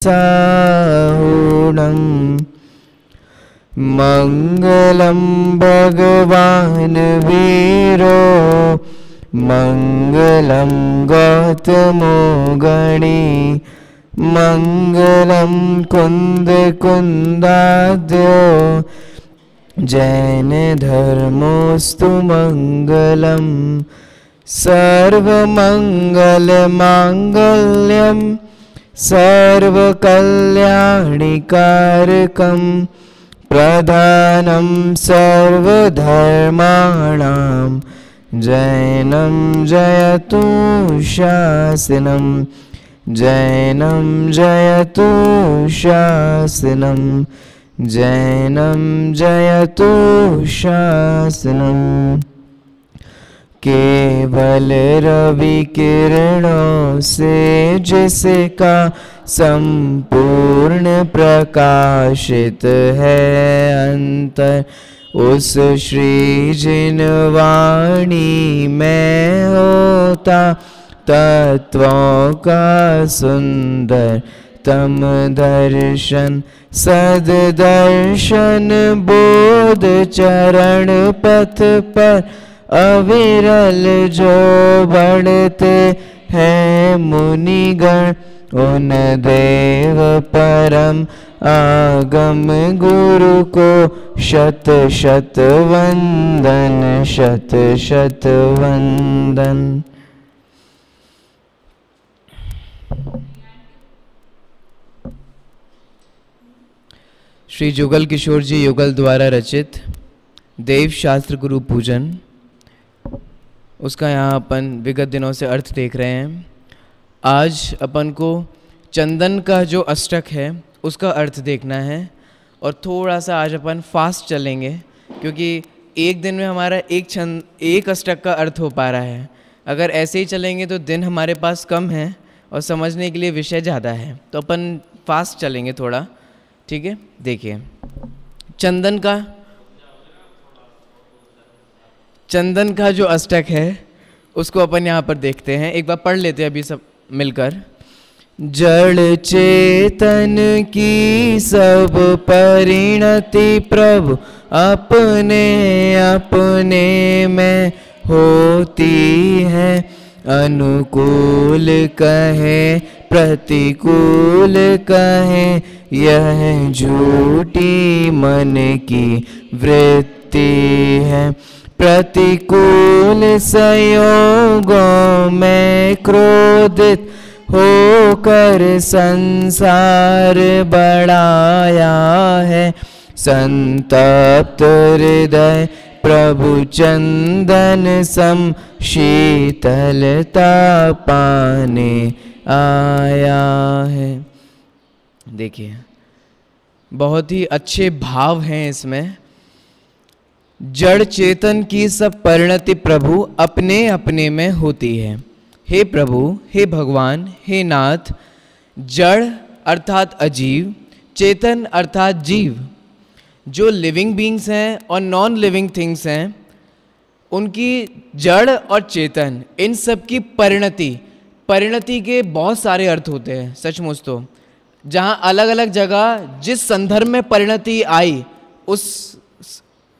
साहुणं मंगलं भगवान् वीरो मंगलं गौतमो गणी मंगलं कुंदाद्यो जैन धर्मोस्तु मंगलम सर्वमंगल मांगल्यम सर्वकल्याणिकारकं प्रधानं सर्वधर्माणां जैनं जयतु शासनं जैनं जयतु शासनं जैनं जयतु शासनम्। केवल रवि किरणों से जिसका संपूर्ण प्रकाशित है अंतर, उस श्री जिनवाणी में होता तत्वों का सुंदर तम दर्शन सद्दर्शन बोध चरण पथ पर अविरल जो बढ़ते हैं मुनिगण, उन देव परम आगम गुरु को शत शत वंदन शत शत वंदन। श्री जुगल किशोर जी युगल द्वारा रचित देव शास्त्र गुरु पूजन, उसका यहाँ अपन विगत दिनों से अर्थ देख रहे हैं। आज अपन को चंदन का जो अष्टक है उसका अर्थ देखना है और थोड़ा सा आज अपन फास्ट चलेंगे, क्योंकि एक दिन में हमारा एक अष्टक का अर्थ हो पा रहा है। अगर ऐसे ही चलेंगे तो दिन हमारे पास कम है और समझने के लिए विषय ज़्यादा है, तो अपन फास्ट चलेंगे थोड़ा, ठीक है। देखिए, चंदन का जो अष्टक है उसको अपन यहाँ पर देखते हैं, एक बार पढ़ लेते हैं अभी सब मिलकर। जड़ चेतन की सब परिणति प्रभु अपने अपने में होती है, अनुकूल कहे प्रतिकूल कहे यह झूठी मन की वृत्ति है। प्रतिकूल संयोगों में क्रोधित होकर संसार बढ़ाया है, संतप्त हृदय प्रभु चंदन सम शीतलता पाने आया है। देखिए, बहुत ही अच्छे भाव हैं इसमें। जड़ चेतन की सब परिणति प्रभु अपने अपने में होती है। हे प्रभु, हे भगवान, हे नाथ, जड़ अर्थात अजीव, चेतन अर्थात जीव, जो लिविंग बींग्स हैं और नॉन लिविंग थिंग्स हैं, उनकी जड़ और चेतन, इन सब की परिणति के बहुत सारे अर्थ होते हैं सचमुच। तो जहाँ अलग अलग जगह जिस संदर्भ में परिणति आई, उस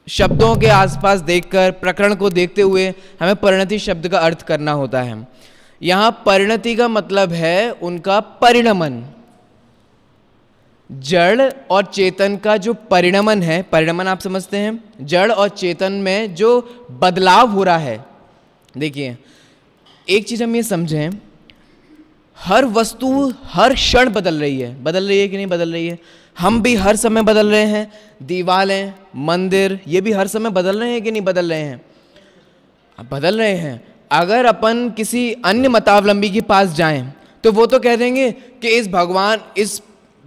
शब्दों के आसपास देखकर, प्रकरण को देखते हुए हमें परिणति शब्द का अर्थ करना होता है। यहाँ परिणति का मतलब है उनका परिणमन। जड़ और चेतन का जो परिणमन है, परिणमन आप समझते हैं, जड़ और चेतन में जो बदलाव हो रहा है। देखिए, एक चीज हम ये समझें, हर वस्तु हर क्षण बदल रही है कि नहीं बदल रही है? हम भी हर समय बदल रहे हैं। दीवारें, मंदिर, ये भी हर समय बदल रहे हैं कि नहीं बदल रहे हैं? बदल रहे हैं। अगर अपन किसी अन्य मतावलंबी के पास जाएं तो वो तो कह देंगे कि इस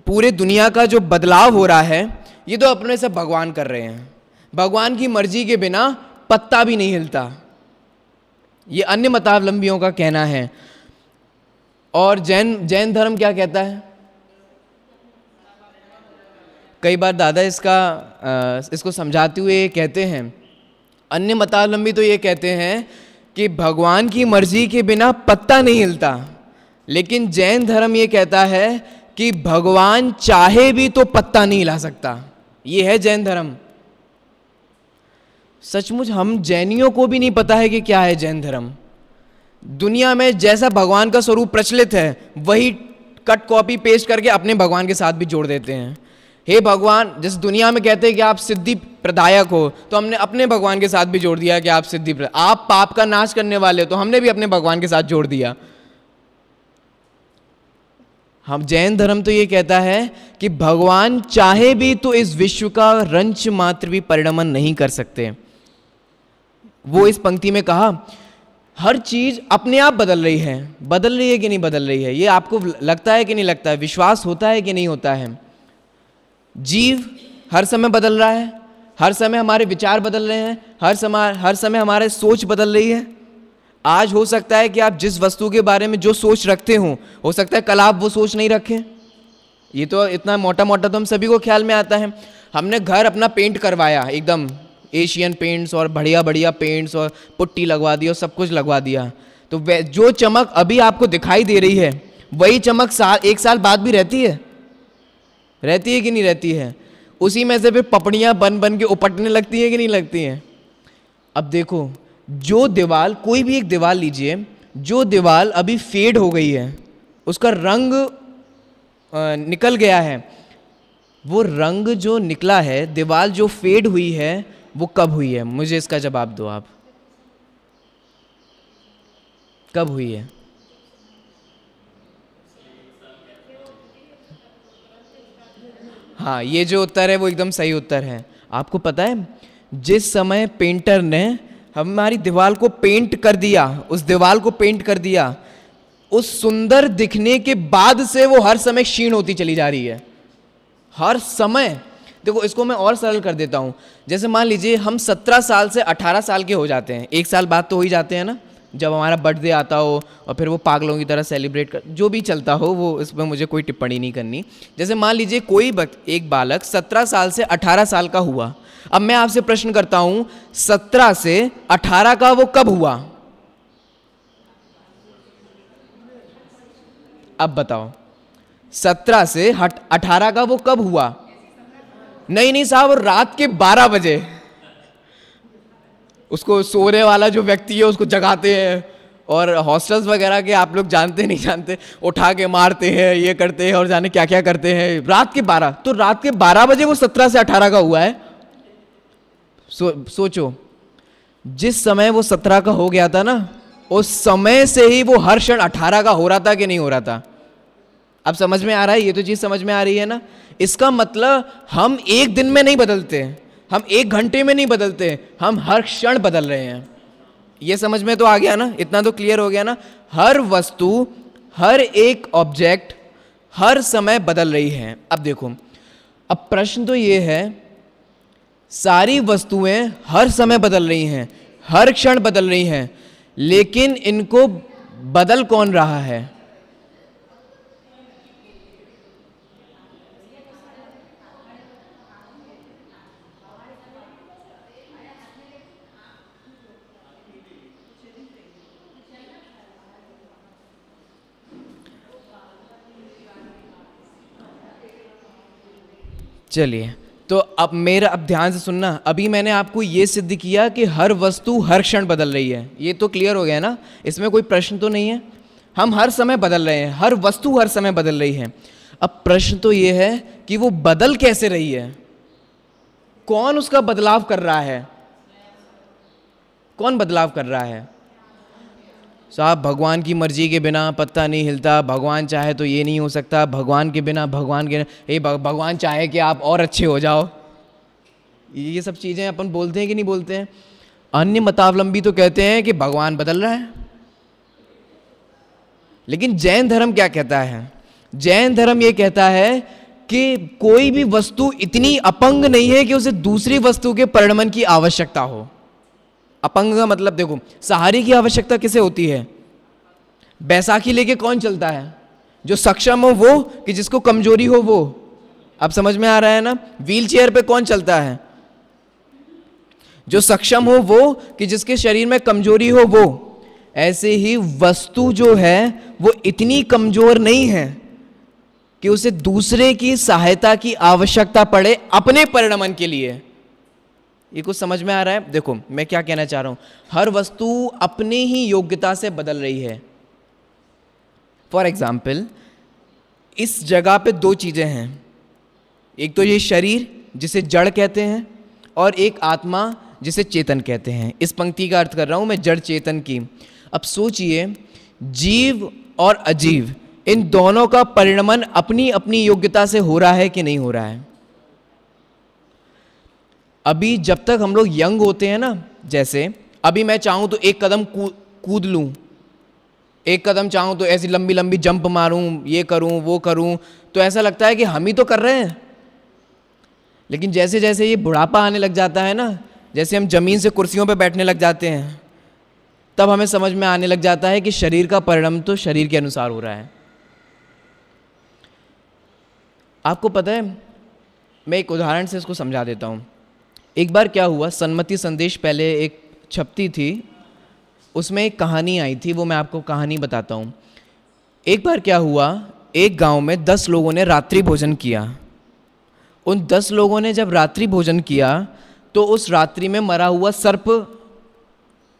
पूरे दुनिया का जो बदलाव हो रहा है ये तो अपने से भगवान कर रहे हैं, भगवान की मर्जी के बिना पत्ता भी नहीं हिलता। ये अन्य मतावलंबियों का कहना है। और जैन धर्म क्या कहता है? कई बार दादा इसको समझाते हुए कहते हैं, अन्य मतावलंबी तो ये कहते हैं कि भगवान की मर्जी के बिना पत्ता नहीं हिलता, लेकिन जैन धर्म ये कहता है कि भगवान चाहे भी तो पत्ता नहीं हिला सकता। ये है जैन धर्म। सचमुच हम जैनियों को भी नहीं पता है कि क्या है जैन धर्म। दुनिया में जैसा भगवान का स्वरूप प्रचलित है वही कट कॉपी पेस्ट करके अपने भगवान के साथ भी जोड़ देते हैं। हे भगवान, जिस दुनिया में कहते हैं कि आप सिद्धि प्रदायक हो, तो हमने अपने भगवान के साथ भी जोड़ दिया कि आप सिद्धि आप पाप का नाश करने वाले हो, तो हमने भी अपने भगवान के साथ जोड़ दिया। हम जैन धर्म तो ये कहता है कि भगवान चाहे भी तो इस विश्व का रंच मात्र भी परिणमन नहीं कर सकते। वो इस पंक्ति में कहा हर चीज अपने आप बदल रही है कि नहीं बदल रही है, ये आपको लगता है कि नहीं लगता है, विश्वास होता है कि नहीं होता है। जीव हर समय बदल रहा है, हर समय हमारे विचार बदल रहे हैं, हर समय हमारे सोच बदल रही है। आज हो सकता है कि आप जिस वस्तु के बारे में जो सोच रखते हो सकता है कल आप वो सोच नहीं रखें। ये तो इतना मोटा मोटा तो हम सभी को ख्याल में आता है। हमने घर अपना पेंट करवाया, एकदम एशियन पेंट्स और बढ़िया बढ़िया पेंट्स और पुट्टी लगवा दी और सब कुछ लगवा दिया, तो जो चमक अभी आपको दिखाई दे रही है वही चमक एक साल बाद भी रहती है कि नहीं रहती है। उसी में से फिर पपड़ियाँ बन बन के उपटने लगती है कि नहीं लगती हैं। अब देखो, जो दीवार, कोई भी एक दीवार लीजिए, जो दीवार अभी फेड हो गई है, उसका रंग निकल गया है, वो रंग जो निकला है, दीवार जो फेड हुई है, वो कब हुई है? मुझे इसका जवाब दो आप, कब हुई है? हाँ, ये जो उत्तर है वो एकदम सही उत्तर है। आपको पता है, जिस समय पेंटर ने हमारी दीवार को पेंट कर दिया, उस दीवार को पेंट कर दिया, उस सुंदर दिखने के बाद से वो हर समय क्षीण होती चली जा रही है, हर समय। देखो, इसको मैं और सरल कर देता हूँ। जैसे मान लीजिए हम 17 साल से 18 साल के हो जाते हैं, एक साल बाद तो हो ही जाते हैं ना, जब हमारा बर्थडे आता हो और फिर वो पागलों की तरह सेलिब्रेट कर, जो भी चलता हो, वो इसमें मुझे कोई टिप्पणी नहीं करनी। जैसे मान लीजिए कोई एक बालक 17 साल से 18 साल का हुआ। अब मैं आपसे प्रश्न करता हूं, 17 से 18 का वो कब हुआ? अब बताओ, 17 से 18 का वो कब हुआ? नहीं साहब, रात के 12 बजे उसको सोने वाला जो व्यक्ति है उसको जगाते हैं, और हॉस्टल्स वगैरह के आप लोग जानते नहीं जानते, उठा के मारते हैं, ये करते हैं और जाने क्या क्या करते हैं। रात के 12, तो रात के 12 बजे वो 17 से 18 का हुआ है। सोचो, जिस समय वो 17 का हो गया था ना, उस समय से ही वो हर क्षण 18 का हो रहा था कि नहीं हो रहा था? अब समझ में आ रहा है? ये तो चीज समझ में आ रही है ना। इसका मतलब हम एक दिन में नहीं बदलते, हम एक घंटे में नहीं बदलते, हम हर क्षण बदल रहे हैं। ये समझ में तो आ गया ना, इतना तो क्लियर हो गया ना। हर वस्तु, हर एक ऑब्जेक्ट हर समय बदल रही है। अब देखो, अब प्रश्न तो ये है, सारी वस्तुएं हर समय बदल रही हैं, हर क्षण बदल रही हैं, लेकिन इनको बदल कौन रहा है? चलिए, तो अब ध्यान से सुनना। अभी मैंने आपको ये सिद्ध किया कि हर वस्तु हर क्षण बदल रही है, ये तो क्लियर हो गया ना, इसमें कोई प्रश्न तो नहीं है। हम हर समय बदल रहे हैं, हर वस्तु हर समय बदल रही है। अब प्रश्न तो ये है कि वो बदल कैसे रही है, कौन उसका बदलाव कर रहा है? कौन बदलाव कर रहा है? साहब, भगवान की मर्जी के बिना पत्ता नहीं हिलता, भगवान चाहे तो ये नहीं हो सकता, भगवान के बिना भगवान चाहे कि आप और अच्छे हो जाओ। ये सब चीज़ें अपन बोलते हैं कि नहीं बोलते हैं? अन्य मतावलंबी तो कहते हैं कि भगवान बदल रहा है, लेकिन जैन धर्म क्या कहता है? जैन धर्म ये कहता है कि कोई भी वस्तु इतनी अपंग नहीं है कि उसे दूसरी वस्तु के परिणमन की आवश्यकता हो। अपंग का मतलब देखो, सहारे की आवश्यकता किसे होती है? बैसाखी लेके कौन चलता है? जो सक्षम हो वो, कि जिसको कमजोरी हो वो? अब समझ में आ रहा है ना? व्हील चेयर पे कौन चलता है? जो सक्षम हो वो, कि जिसके शरीर में कमजोरी हो वो। ऐसे ही वस्तु जो है वो इतनी कमजोर नहीं है कि उसे दूसरे की सहायता की आवश्यकता पड़े अपने परिणमन के लिए। ये कुछ समझ में आ रहा है? देखो मैं क्या कहना चाह रहा हूं, हर वस्तु अपने ही योग्यता से बदल रही है। फॉर एग्जाम्पल, इस जगह पे दो चीजें हैं, एक तो ये शरीर जिसे जड़ कहते हैं, और एक आत्मा जिसे चेतन कहते हैं। इस पंक्ति का अर्थ कर रहा हूं मैं जड़ चेतन की। अब सोचिए, जीव और अजीव इन दोनों का परिणमन अपनी अपनी योग्यता से हो रहा है कि नहीं हो रहा है? अभी जब तक हम लोग यंग होते हैं ना, जैसे अभी मैं चाहूं तो एक कदम कूद लूं, एक कदम चाहूं तो ऐसी लंबी लंबी जंप मारूं, ये करूं वो करूं, तो ऐसा लगता है कि हम ही तो कर रहे हैं। लेकिन जैसे जैसे ये बुढ़ापा आने लग जाता है ना, जैसे हम जमीन से कुर्सियों पे बैठने लग जाते हैं, तब हमें समझ में आने लग जाता है कि शरीर का परिणाम तो शरीर के अनुसार हो रहा है। आपको पता है, मैं एक उदाहरण से इसको समझा देता हूँ। एक बार क्या हुआ, सन्मति संदेश पहले एक छपती थी, उसमें एक कहानी आई थी, वो मैं आपको कहानी बताता हूँ। एक बार क्या हुआ, एक गांव में 10 लोगों ने रात्रि भोजन किया। उन 10 लोगों ने जब रात्रि भोजन किया तो उस रात्रि में मरा हुआ सर्प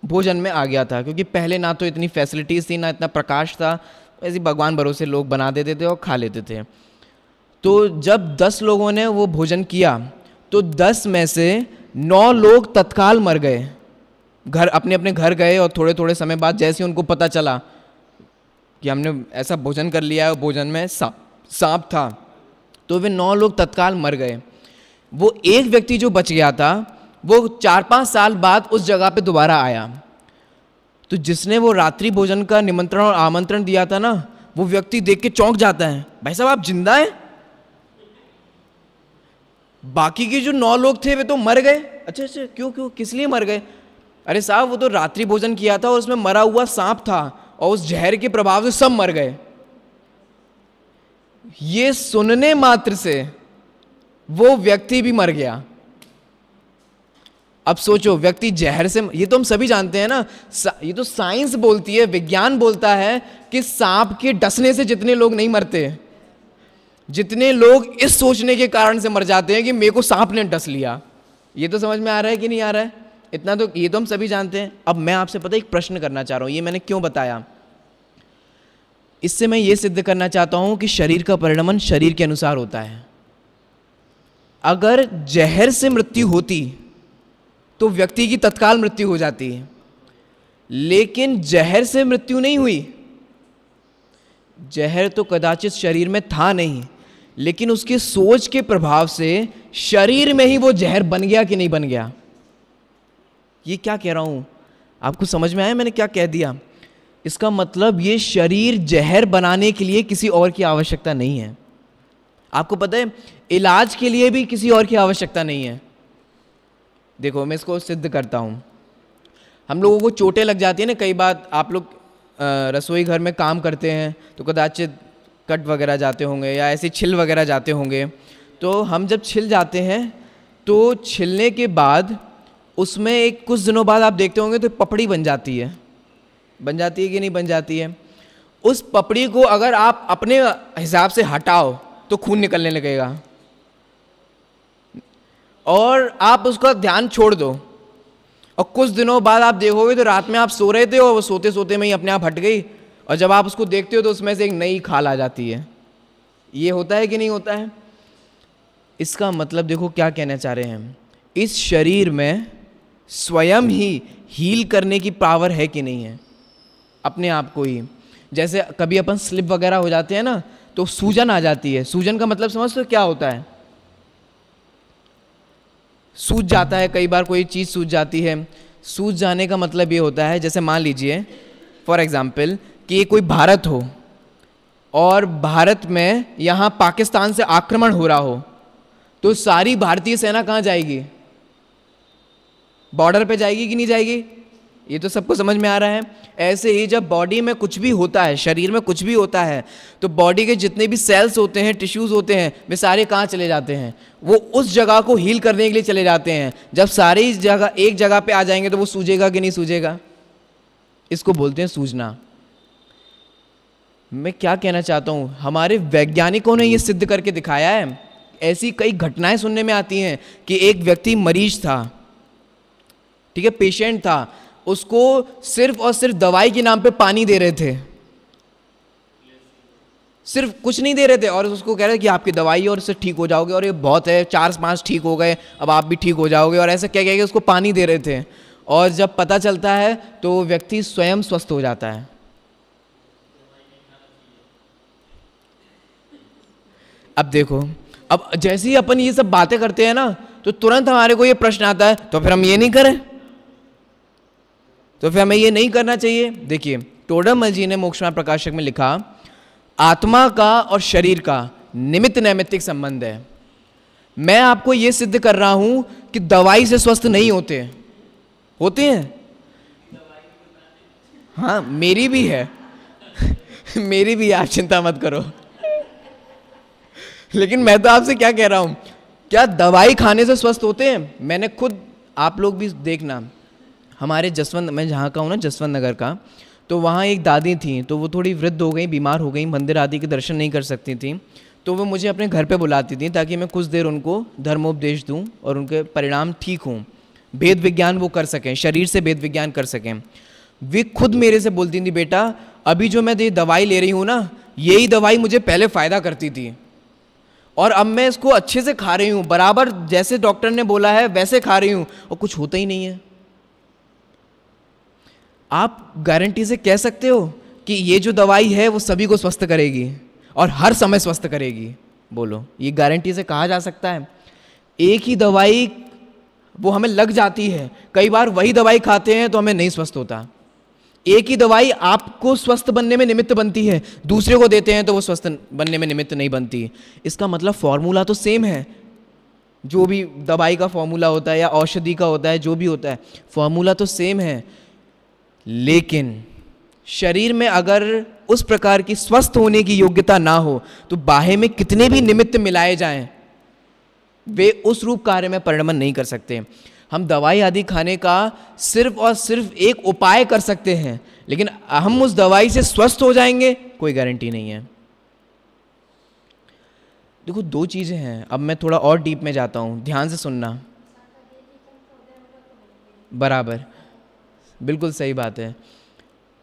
भोजन में आ गया था, क्योंकि पहले ना तो इतनी फैसिलिटीज़ थी, ना इतना प्रकाश था, ऐसे भगवान भरोसे लोग बना देते थे और खा लेते थे। तो जब 10 लोगों ने वो भोजन किया तो 10 में से 9 लोग तत्काल मर गए। घर अपने अपने घर गए, और थोड़े थोड़े समय बाद जैसे उनको पता चला कि हमने ऐसा भोजन कर लिया है, भोजन में सांप था, तो वे 9 लोग तत्काल मर गए। वो एक व्यक्ति जो बच गया था, वो 4-5 साल बाद उस जगह पे दोबारा आया। तो जिसने वो रात्रि भोजन का निमंत्रण और आमंत्रण दिया था ना, वो व्यक्ति देख के चौंक जाता है, भाई साहब आप जिंदा हैं? बाकी के जो 9 लोग थे वे तो मर गए। अच्छा अच्छा, क्यों क्यों किस लिए मर गए? अरे साहब वो तो रात्रि भोजन किया था और उसमें मरा हुआ सांप था, और उस जहर के प्रभाव से सब मर गए। ये सुनने मात्र से वो व्यक्ति भी मर गया। अब सोचो, व्यक्ति जहर से, ये तो हम सभी जानते हैं ना, ये तो साइंस बोलती है, विज्ञान बोलता है कि सांप के डसने से जितने लोग नहीं मरते, जितने लोग इस सोचने के कारण से मर जाते हैं कि मेरे को सांप ने डस लिया। ये तो समझ में आ रहा है कि नहीं आ रहा है? इतना तो ये तो हम सभी जानते हैं। अब मैं आपसे पता एक प्रश्न करना चाह रहा हूं, ये मैंने क्यों बताया? इससे मैं ये सिद्ध करना चाहता हूं कि शरीर का परिणमन शरीर के अनुसार होता है। अगर जहर से मृत्यु होती तो व्यक्ति की तत्काल मृत्यु हो जाती है, लेकिन जहर से मृत्यु नहीं हुई। जहर तो कदाचित शरीर में था नहीं, लेकिन उसके सोच के प्रभाव से शरीर में ही वो जहर बन गया कि नहीं बन गया? ये क्या कह रहा हूं, आपको समझ में आया मैंने क्या कह दिया? इसका मतलब ये शरीर जहर बनाने के लिए किसी और की आवश्यकता नहीं है। आपको पता है, इलाज के लिए भी किसी और की आवश्यकता नहीं है। देखो मैं इसको सिद्ध करता हूं। हम लोगों को चोटें लग जाती है ना, कई बार आप लोग रसोई घर में काम करते हैं तो कदाचित कट वगैरह जाते होंगे या ऐसे छिल वगैरह जाते होंगे। तो हम जब छिल जाते हैं तो छिलने के बाद उसमें एक कुछ दिनों बाद आप देखते होंगे तो पपड़ी बन जाती है कि नहीं बन जाती है? उस पपड़ी को अगर आप अपने हिसाब से हटाओ तो खून निकलने लगेगा, और आप उसका ध्यान छोड़ दो और कुछ दिनों बाद आप देखोगे तो रात में आप सो रहे थे और वो सोते सोते में ही अपने आप हट गई, और जब आप उसको देखते हो तो उसमें से एक नई खाल आ जाती है। ये होता है कि नहीं होता है? इसका मतलब देखो क्या कहना चाह रहे हैं, इस शरीर में स्वयं ही हील करने की पावर है कि नहीं है? अपने आप को ही। जैसे कभी अपन स्लिप वगैरह हो जाते हैं ना, तो सूजन आ जाती है। सूजन का मतलब समझते हो क्या होता है? सूज जाता है, कई बार कोई चीज़ सूज जाती है। सूज जाने का मतलब ये होता है, जैसे मान लीजिए फॉर एग्जाम्पल कि ये कोई भारत हो और भारत में यहाँ पाकिस्तान से आक्रमण हो रहा हो, तो सारी भारतीय सेना कहाँ जाएगी? बॉर्डर पे जाएगी कि नहीं जाएगी? ये तो सबको समझ में आ रहा है। ऐसे ही जब बॉडी में कुछ भी होता है, शरीर में कुछ भी होता है, तो बॉडी के जितने भी सेल्स होते हैं, टिश्यूज होते हैं, वे सारे कहाँ चले जाते हैं? वो उस जगह को हील करने के लिए चले जाते हैं। जब सारी जगह एक जगह पे आ जाएंगे तो वो सूजेगा कि नहीं सूजेगा? इसको बोलते हैं सूजना। मैं क्या कहना चाहता हूँ, हमारे वैज्ञानिकों ने ये सिद्ध करके दिखाया है। ऐसी कई घटनाएं सुनने में आती हैं कि एक व्यक्ति मरीज था, ठीक है, पेशेंट था, उसको सिर्फ और सिर्फ दवाई के नाम पे पानी दे रहे थे, सिर्फ कुछ नहीं दे रहे थे, और उसको कह रहे थे कि आपकी दवाई और इससे ठीक हो जाओगे, और ये बहुत है, 4-5 ठीक हो गए, अब आप भी ठीक हो जाओगे, और ऐसे कह के उसको पानी दे रहे थे। और जब पता चलता है तो वो व्यक्ति स्वयं स्वस्थ हो जाता है। अब देखो, अब जैसे ही अपन ये सब बातें करते हैं ना, तो तुरंत हमारे को ये प्रश्न आता है, तो फिर हम ये नहीं करें, तो फिर हमें ये नहीं करना चाहिए। देखिए, टोडरमल जी ने मोक्षमार्ग प्रकाशक में लिखा, आत्मा का और शरीर का निमित्त नैमित्तिक संबंध है। मैं आपको यह सिद्ध कर रहा हूं कि दवाई से स्वस्थ नहीं होते हैं। हाँ, मेरी भी है मेरी भी, आप चिंता मत करो। लेकिन मैं तो आपसे क्या कह रहा हूं, क्या दवाई खाने से स्वस्थ होते हैं? मैंने खुद, आप लोग भी देखना, हमारे जसवंत, मैं जहाँ का हूँ ना, जसवंत नगर का, तो वहाँ एक दादी थी, तो वो थोड़ी वृद्ध हो गई, बीमार हो गई, मंदिर आदि के दर्शन नहीं कर सकती थी, तो वो मुझे अपने घर पे बुलाती थी ताकि मैं कुछ देर उनको धर्मोपदेश दूं और उनके परिणाम ठीक हों, वेद विज्ञान वो कर सकें, शरीर से वेद विज्ञान कर सकें। वे खुद मेरे से बोलती थी, बेटा अभी जो मैं दवाई ले रही हूँ ना, यही दवाई मुझे पहले फ़ायदा करती थी, और अब मैं इसको अच्छे से खा रही हूँ, बराबर जैसे डॉक्टर ने बोला है वैसे खा रही हूँ, और कुछ होता ही नहीं है। आप गारंटी से कह सकते हो कि ये जो दवाई है वो सभी को स्वस्थ करेगी और हर समय स्वस्थ करेगी? बोलो, ये गारंटी से कहा जा सकता है? एक ही दवाई वो हमें लग जाती है, कई बार वही दवाई खाते हैं तो हमें नहीं स्वस्थ होता। एक ही दवाई आपको स्वस्थ बनने में निमित्त बनती है, दूसरे को देते हैं तो वो स्वस्थ बनने में निमित्त नहीं बनती। इसका मतलब फॉर्मूला तो सेम है, जो भी दवाई का फॉर्मूला होता है या औषधि का होता है, जो भी होता है, फॉर्मूला तो सेम है। लेकिन शरीर में अगर उस प्रकार की स्वस्थ होने की योग्यता ना हो तो बाह्य में कितने भी निमित्त मिलाए जाएं, वे उस रूप कार्य में परिणमन नहीं कर सकते। हम दवाई आदि खाने का सिर्फ और सिर्फ एक उपाय कर सकते हैं, लेकिन हम उस दवाई से स्वस्थ हो जाएंगे, कोई गारंटी नहीं है। देखो, दो चीजें हैं। अब मैं थोड़ा और डीप में जाता हूं, ध्यान से सुनना। बराबर, बिल्कुल सही बात है।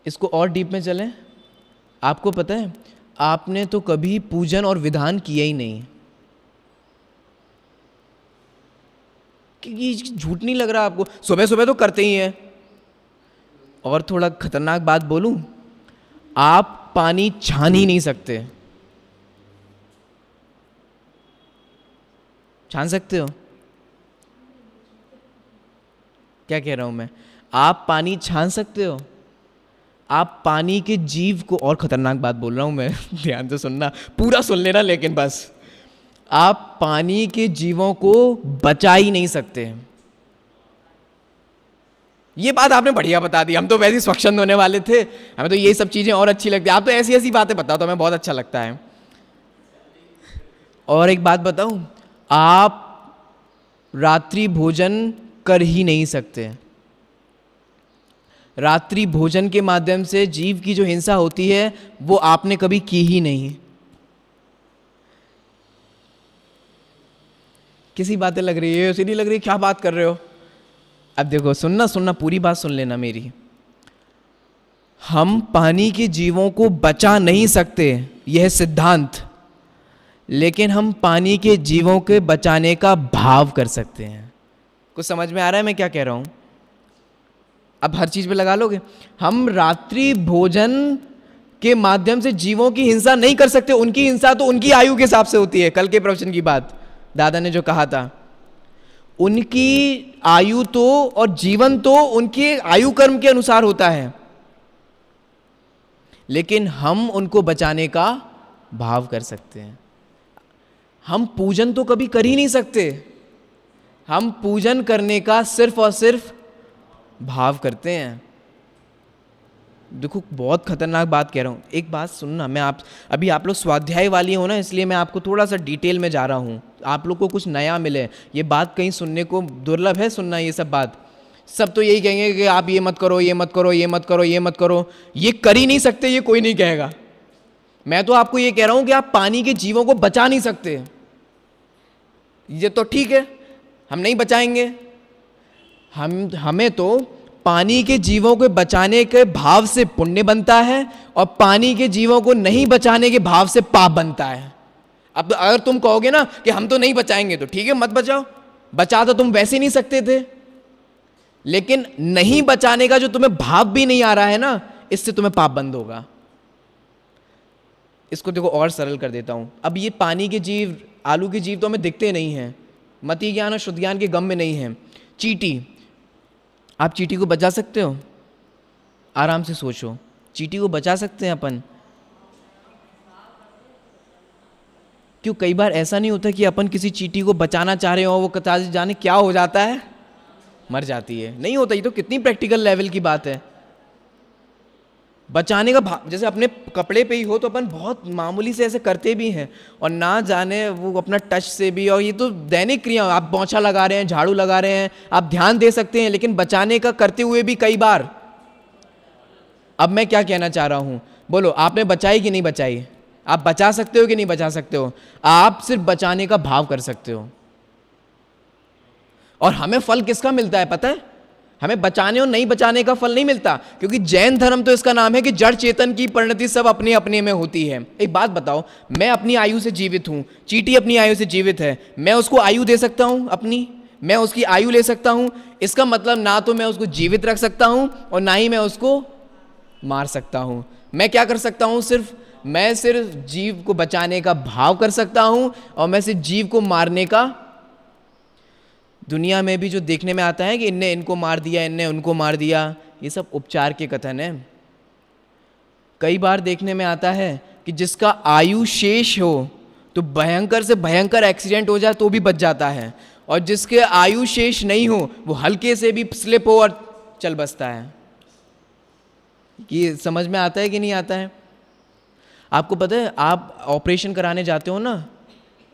इसको और डीप में चलें। आपको पता है, आपने तो कभी पूजन और विधान किया ही नहीं, क्योंकि झूठ नहीं लग रहा आपको? सुबह सुबह तो करते ही हैं। और थोड़ा खतरनाक बात बोलूं, आप पानी छान ही नहीं सकते। छान सकते हो? क्या कह रहा हूं मैं? आप पानी छान सकते हो? आप पानी के जीव को, और खतरनाक बात बोल रहा हूं मैं ध्यान से सुनना, पूरा सुन लेना, लेकिन बस, आप पानी के जीवों को बचा ही नहीं सकते। ये बात आपने बढ़िया बता दी। हम तो वैसे ही स्वच्छंद होने वाले थे, हमें तो ये सब चीजें और अच्छी लगती है। आप तो ऐसी ऐसी बातें बताओ तो हमें बहुत अच्छा लगता है। और एक बात बताऊं, आप रात्रि भोजन कर ही नहीं सकते। रात्रि भोजन के माध्यम से जीव की जो हिंसा होती है वो आपने कभी की ही नहीं। किसी बातें लग रही है, उसे नहीं लग रही? क्या बात कर रहे हो? अब देखो, सुनना, पूरी बात सुन लेना मेरी। हम पानी के जीवों को बचा नहीं सकते, यह सिद्धांत, लेकिन हम पानी के जीवों के बचाने का भाव कर सकते हैं। कुछ समझ में आ रहा है मैं क्या कह रहा हूं? अब हर चीज पे लगा लोगे। हम रात्रि भोजन के माध्यम से जीवों की हिंसा नहीं कर सकते। उनकी हिंसा तो उनकी आयु के हिसाब से होती है। कल के प्रवचन की बात दादा ने जो कहा था, उनकी आयु तो और जीवन तो उनके आयु कर्म के अनुसार होता है, लेकिन हम उनको बचाने का भाव कर सकते हैं। हम पूजन तो कभी कर ही नहीं सकते, हम पूजन करने का सिर्फ और सिर्फ भाव करते हैं। देखो, बहुत खतरनाक बात कह रहा हूँ। एक बात सुनना, मैं अभी आप लोग स्वाध्याय वाली हो ना, इसलिए मैं आपको थोड़ा सा डिटेल में जा रहा हूँ, आप लोग को कुछ नया मिले। ये बात कहीं सुनने को दुर्लभ है, सुनना ये सब बात। सब तो यही कहेंगे कि आप ये मत करो, ये मत करो, ये मत करो, ये मत करो। ये कर ही नहीं सकते, ये कोई नहीं कहेगा। मैं तो आपको ये कह रहा हूं कि आप पानी के जीवों को बचा नहीं सकते। ये तो ठीक है, हम नहीं बचाएंगे। हमें तो पानी के जीवों को बचाने के भाव से पुण्य बनता है और पानी के जीवों को नहीं बचाने के भाव से पाप बनता है। अब अगर तुम कहोगे ना कि हम तो नहीं बचाएंगे, तो ठीक है, मत बचाओ। बचा तो तुम वैसे नहीं सकते थे, लेकिन नहीं बचाने का जो तुम्हें भाव भी नहीं आ रहा है ना, इससे तुम्हें पाप बंद होगा। इसको देखो और सरल कर देता हूं। अब ये पानी के जीव, आलू के जीव तो हमें दिखते नहीं हैं, मति ज्ञान और शुद्ध ज्ञान के गम में नहीं है। चींटी, आप चींटी को बचा सकते हो? आराम से सोचो, चींटी को बचा सकते हैं अपन? क्यों कई बार ऐसा नहीं होता कि अपन किसी चींटी को बचाना चाह रहे हो, वो कता जाने क्या हो जाता है, मर जाती है? नहीं होता। ये तो कितनी प्रैक्टिकल लेवल की बात है। बचाने का भाव, जैसे अपने कपड़े पे ही हो तो अपन बहुत मामूली से ऐसे करते भी हैं, और ना जाने वो अपना टच से भी, और ये तो दैनिक क्रिया, आप पोंछा लगा रहे हैं, झाड़ू लगा रहे हैं, आप ध्यान दे सकते हैं, लेकिन बचाने का करते हुए भी कई बार। अब मैं क्या कहना चाह रहा हूं, बोलो, आपने बचाई कि नहीं बचाई? आप बचा सकते हो कि नहीं बचा सकते हो? आप सिर्फ बचाने का भाव कर सकते हो। और हमें फल किसका मिलता है पता है? हमें बचाने और नहीं बचाने का फल नहीं मिलता, क्योंकि जैन धर्म तो इसका नाम है कि जड़ चेतन की परिणति सब अपने अपने में होती है। एक बात बताओ, मैं अपनी आयु से जीवित हूं, चींटी अपनी आयु से जीवित है, मैं उसको आयु दे सकता हूं अपनी? मैं उसकी आयु ले सकता हूं? इसका मतलब ना तो मैं उसको जीवित रख सकता हूं और ना ही मैं उसको मार सकता हूं। मैं क्या कर सकता हूं? मैं सिर्फ जीव को बचाने का भाव कर सकता हूं, और मैं सिर्फ जीव को मारने का, दुनिया में भी जो देखने में आता है कि इनने इनको मार दिया, इनने उनको मार दिया, ये सब उपचार के कथन है। कई बार देखने में आता है कि जिसका आयु शेष हो तो भयंकर से भयंकर एक्सीडेंट हो जाए तो भी बच जाता है, और जिसके आयु शेष नहीं हो वो हल्के से भी स्लिप हो और चल बसता है। ये समझ में आता है कि नहीं आता है? आपको पता है, आप ऑपरेशन कराने जाते हो ना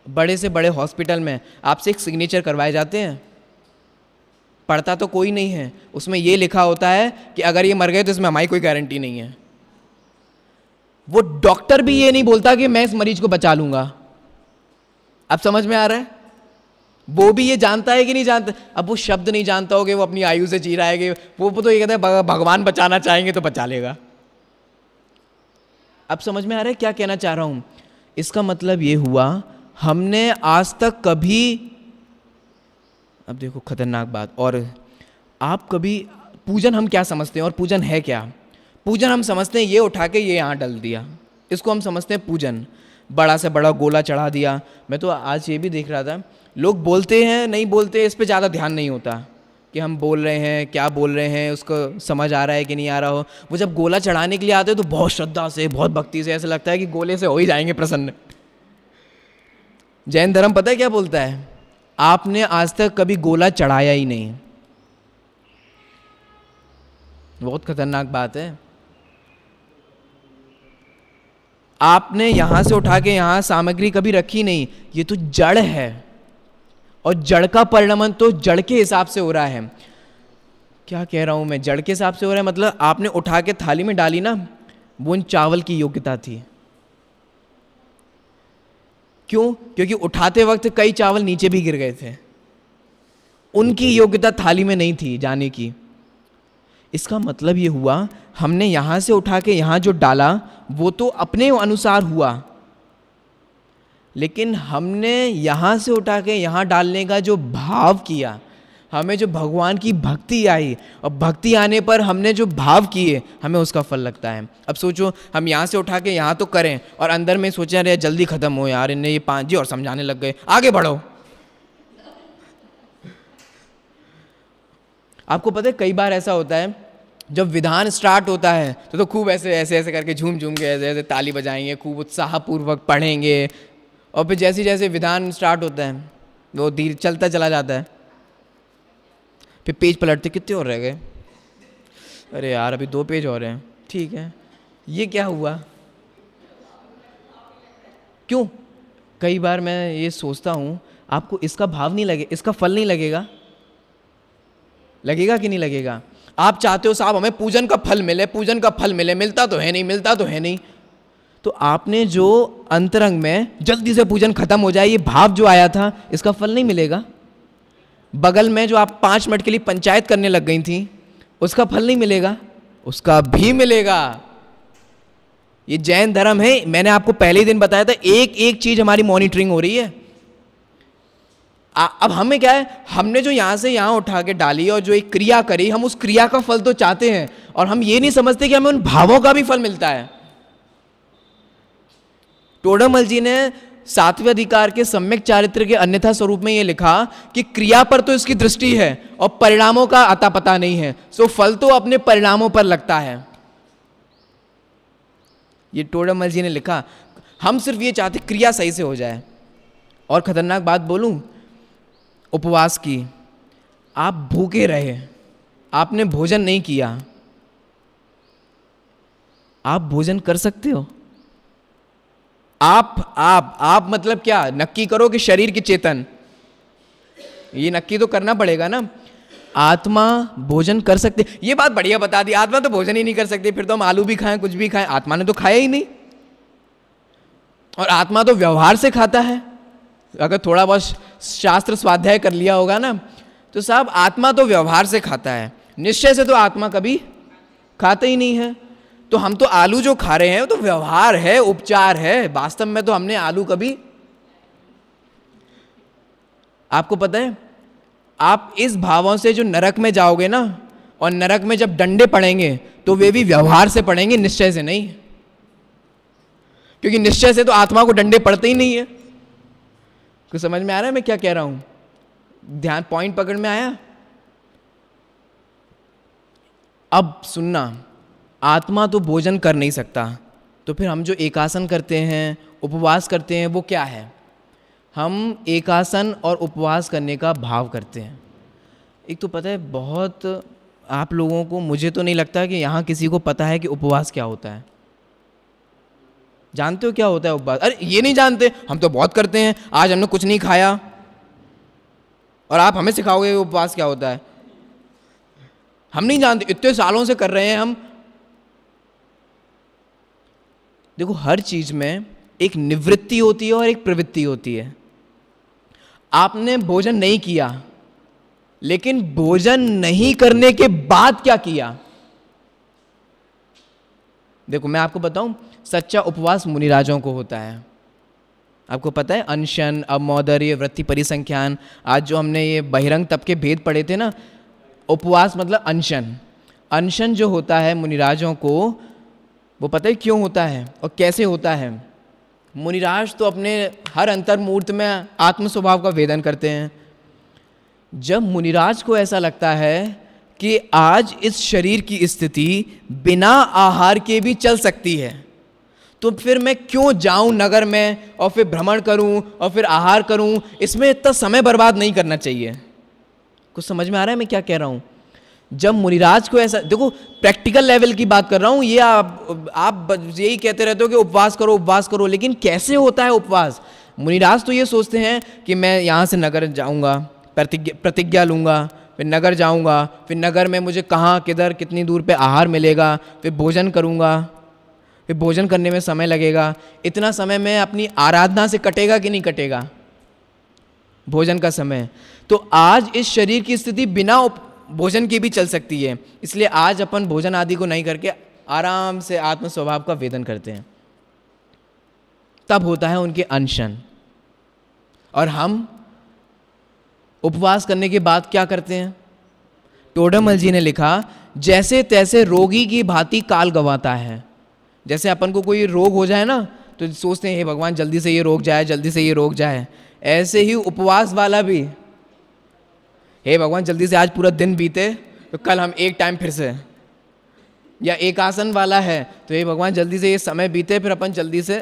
बड़े से बड़े हॉस्पिटल में, आपसे एक सिग्नेचर करवाए जाते हैं, पढ़ता तो कोई नहीं है, उसमें ये लिखा होता है कि अगर ये मर गए तो इसमें हमारी कोई गारंटी नहीं है। वो डॉक्टर भी ये नहीं बोलता कि मैं इस मरीज को बचा लूंगा। अब समझ में आ रहा है? वो भी ये जानता है कि नहीं जानता? अब वो शब्द नहीं जानता होगा, वो अपनी आयु से जी रहा है कि वो तो ये कहता है भगवान बचाना चाहेंगे तो बचा लेगा। अब समझ में आ रहा है क्या कहना चाह रहा हूं? इसका मतलब ये हुआ, हमने आज तक कभी, अब देखो खतरनाक बात, और आप कभी, पूजन हम क्या समझते हैं और पूजन है क्या? पूजन हम समझते हैं ये उठा के ये यहाँ डल दिया, इसको हम समझते हैं पूजन। बड़ा से बड़ा गोला चढ़ा दिया। मैं तो आज ये भी देख रहा था, लोग बोलते हैं नहीं बोलते इस पे ज़्यादा ध्यान नहीं होता कि हम बोल रहे हैं क्या बोल रहे हैं, उसको समझ आ रहा है कि नहीं आ रहा हो। वो जब गोला चढ़ाने के लिए आते हैं तो बहुत श्रद्धा से, बहुत भक्ति से, ऐसा लगता है कि गोले से हो ही जाएंगे प्रसन्न। जैन धर्म पता है क्या बोलता है? आपने आज तक कभी गोला चढ़ाया ही नहीं। बहुत खतरनाक बात है। आपने यहां से उठा के यहां सामग्री कभी रखी नहीं, ये तो जड़ है, और जड़ का परिणमन तो जड़ के हिसाब से हो रहा है। क्या कह रहा हूं मैं? जड़ के हिसाब से हो रहा है मतलब आपने उठा के थाली में डाली ना, वो उन चावल की योग्यता थी। क्यों? क्योंकि उठाते वक्त कई चावल नीचे भी गिर गए थे, उनकी योग्यता थाली में नहीं थी जाने की। इसका मतलब ये हुआ, हमने यहां से उठा के यहां जो डाला वो तो अपने अनुसार हुआ, लेकिन हमने यहां से उठा के यहां डालने का जो भाव किया, हमें जो भगवान की भक्ति आई, और भक्ति आने पर हमने जो भाव किए, हमें उसका फल लगता है। अब सोचो, हम यहाँ से उठा के यहाँ तो करें और अंदर में सोचे अरे जल्दी खत्म हो यार, इन्हें ये 5 जी और समझाने लग गए, आगे बढ़ो। आपको पता है कई बार ऐसा होता है, जब विधान स्टार्ट होता है तो खूब ऐसे ऐसे ऐसे करके झूम झूम के ऐसे ऐसे ताली बजाएंगे, खूब उत्साहपूर्वक पढ़ेंगे, और फिर जैसे जैसे विधान स्टार्ट होता है वो धीरे चलता चला जाता है, फिर पेज पलटते, कितने और रह गए, अरे यार अभी 2 पेज और हैं, ठीक है, ये क्या हुआ? क्यों? कई बार मैं ये सोचता हूँ, आपको इसका भाव नहीं लगे, इसका फल नहीं लगेगा? लगेगा कि नहीं लगेगा? आप चाहते हो साहब हमें पूजन का फल मिले, पूजन का फल मिले, मिलता तो है नहीं, मिलता तो है नहीं। तो आपने जो अंतरंग में जल्दी से पूजन खत्म हो जाए ये भाव जो आया था, इसका फल नहीं मिलेगा। बगल में जो आप 5 मिनट के लिए पंचायत करने लग गई थी, उसका फल नहीं मिलेगा, उसका भी मिलेगा। ये जैन धर्म है, मैंने आपको पहले ही दिन बताया था, एक एक चीज हमारी मॉनिटरिंग हो रही है। अब हमें क्या है, हमने जो यहां से यहां उठा के डाली और जो एक क्रिया करी, हम उस क्रिया का फल तो चाहते हैं, और हम ये नहीं समझते कि हमें उन भावों का भी फल मिलता है। टोडरमल जी ने 7वें अधिकार के सम्यक चारित्र के अन्यथा स्वरूप में यह लिखा कि क्रिया पर तो इसकी दृष्टि है और परिणामों का अता पता नहीं है, सो फल तो अपने परिणामों पर लगता है। ये टोडरमल जी ने लिखा। हम सिर्फ ये चाहते क्रिया सही से हो जाए। और खतरनाक बात बोलूं उपवास की, आप भूखे रहे, आपने भोजन नहीं किया, आप भोजन कर सकते हो? आप मतलब क्या नक्की करो कि शरीर की चेतन, ये नक्की तो करना पड़ेगा ना। आत्मा भोजन कर सकते, ये बात बढ़िया बता दी, आत्मा तो भोजन ही नहीं कर सकती, फिर तो हम आलू भी खाएं कुछ भी खाएं, आत्मा ने तो खाया ही नहीं। और आत्मा तो व्यवहार से खाता है। अगर थोड़ा बहुत शास्त्र स्वाध्याय कर लिया होगा ना, तो साहब आत्मा तो व्यवहार से खाता है, निश्चय से तो आत्मा कभी खाता ही नहीं है। तो हम तो आलू जो खा रहे हैं तो व्यवहार है, उपचार है, वास्तव में तो हमने आलू कभी, आपको पता है आप इस भावों से जो नरक में जाओगे ना, और नरक में जब डंडे पड़ेंगे तो वे भी व्यवहार से पड़ेंगे, निश्चय से नहीं। क्योंकि निश्चय से तो आत्मा को डंडे पड़ते ही नहीं है। कुछ समझ में आ रहा है मैं क्या कह रहा हूं? ध्यान, पॉइंट पकड़ में आया? अब सुनना, आत्मा तो भोजन कर नहीं सकता, तो फिर हम जो एकासन करते हैं, उपवास करते हैं, वो क्या है? हम एकासन और उपवास करने का भाव करते हैं। एक तो पता है बहुत आप लोगों को, मुझे तो नहीं लगता कि यहाँ किसी को पता है कि उपवास क्या होता है। जानते हो क्या होता है उपवास? अरे ये नहीं जानते, हम तो बहुत करते हैं, आज हमने कुछ नहीं खाया, और आप हमें सिखाओगे उपवास क्या होता है? हम नहीं जानते, इतने सालों से कर रहे हैं हम। देखो हर चीज में एक निवृत्ति होती है और एक प्रवृत्ति होती है। आपने भोजन नहीं किया, लेकिन भोजन नहीं करने के बाद क्या किया? देखो मैं आपको बताऊं, सच्चा उपवास मुनिराजों को होता है। आपको पता है अनशन, अवमौदर्य, वृत्ति परिसंख्यान, आज जो हमने ये बहिरंग तप के भेद पढ़े थे ना, उपवास मतलब अनशन। अनशन जो होता है मुनिराजों को, वो पता है क्यों होता है और कैसे होता है? मुनिराज तो अपने हर अंतर्मूर्त में आत्म स्वभाव का वेदन करते हैं। जब मुनिराज को ऐसा लगता है कि आज इस शरीर की स्थिति बिना आहार के भी चल सकती है, तो फिर मैं क्यों जाऊं नगर में और फिर भ्रमण करूं और फिर आहार करूं? इसमें इतना समय बर्बाद नहीं करना चाहिए। कुछ समझ में आ रहा है मैं क्या कह रहा हूं? जब मुनिराज को ऐसा, देखो प्रैक्टिकल लेवल की बात कर रहा हूं, ये आप यही कहते रहते हो कि उपवास करो उपवास करो, लेकिन कैसे होता है उपवास? मुनिराज तो ये सोचते हैं कि मैं यहाँ से नगर जाऊँगा, प्रतिज्ञा लूँगा, फिर नगर जाऊँगा, फिर नगर में मुझे कहाँ किधर कितनी दूर पे आहार मिलेगा, फिर भोजन करूँगा, फिर भोजन करने में समय लगेगा। इतना समय में अपनी आराधना से कटेगा कि नहीं कटेगा भोजन का समय? तो आज इस शरीर की स्थिति बिना भोजन की भी चल सकती है, इसलिए आज अपन भोजन आदि को नहीं करके आराम से आत्म स्वभाव का वेदन करते हैं। तब होता है उनके अनशन। और हम उपवास करने के बाद क्या करते हैं? टोडरमल जी ने लिखा, जैसे तैसे रोगी की भांति काल गंवाता है। जैसे अपन को कोई रोग हो जाए ना, तो सोचते हैं हे भगवान जल्दी से ये रोग जाए, जल्दी से ये रोग जाए। ऐसे ही उपवास वाला भी, हे भगवान जल्दी से आज पूरा दिन बीते तो कल हम एक टाइम फिर से, या एक आसन वाला है तो हे भगवान जल्दी से ये समय बीते फिर अपन जल्दी से।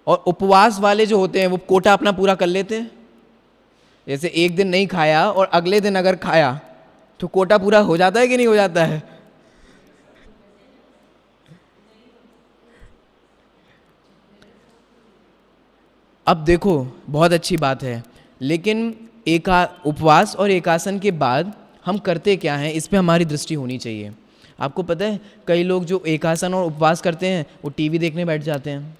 और उपवास वाले जो होते हैं वो कोटा अपना पूरा कर लेते हैं। जैसे एक दिन नहीं खाया और अगले दिन अगर खाया तो कोटा पूरा हो जाता है कि नहीं हो जाता है? अब देखो बहुत अच्छी बात है, लेकिन उपवास और एकासन के बाद हम करते क्या हैं, इस पे हमारी दृष्टि होनी चाहिए। आपको पता है कई लोग जो एकासन और उपवास करते हैं वो टीवी देखने बैठ जाते हैं।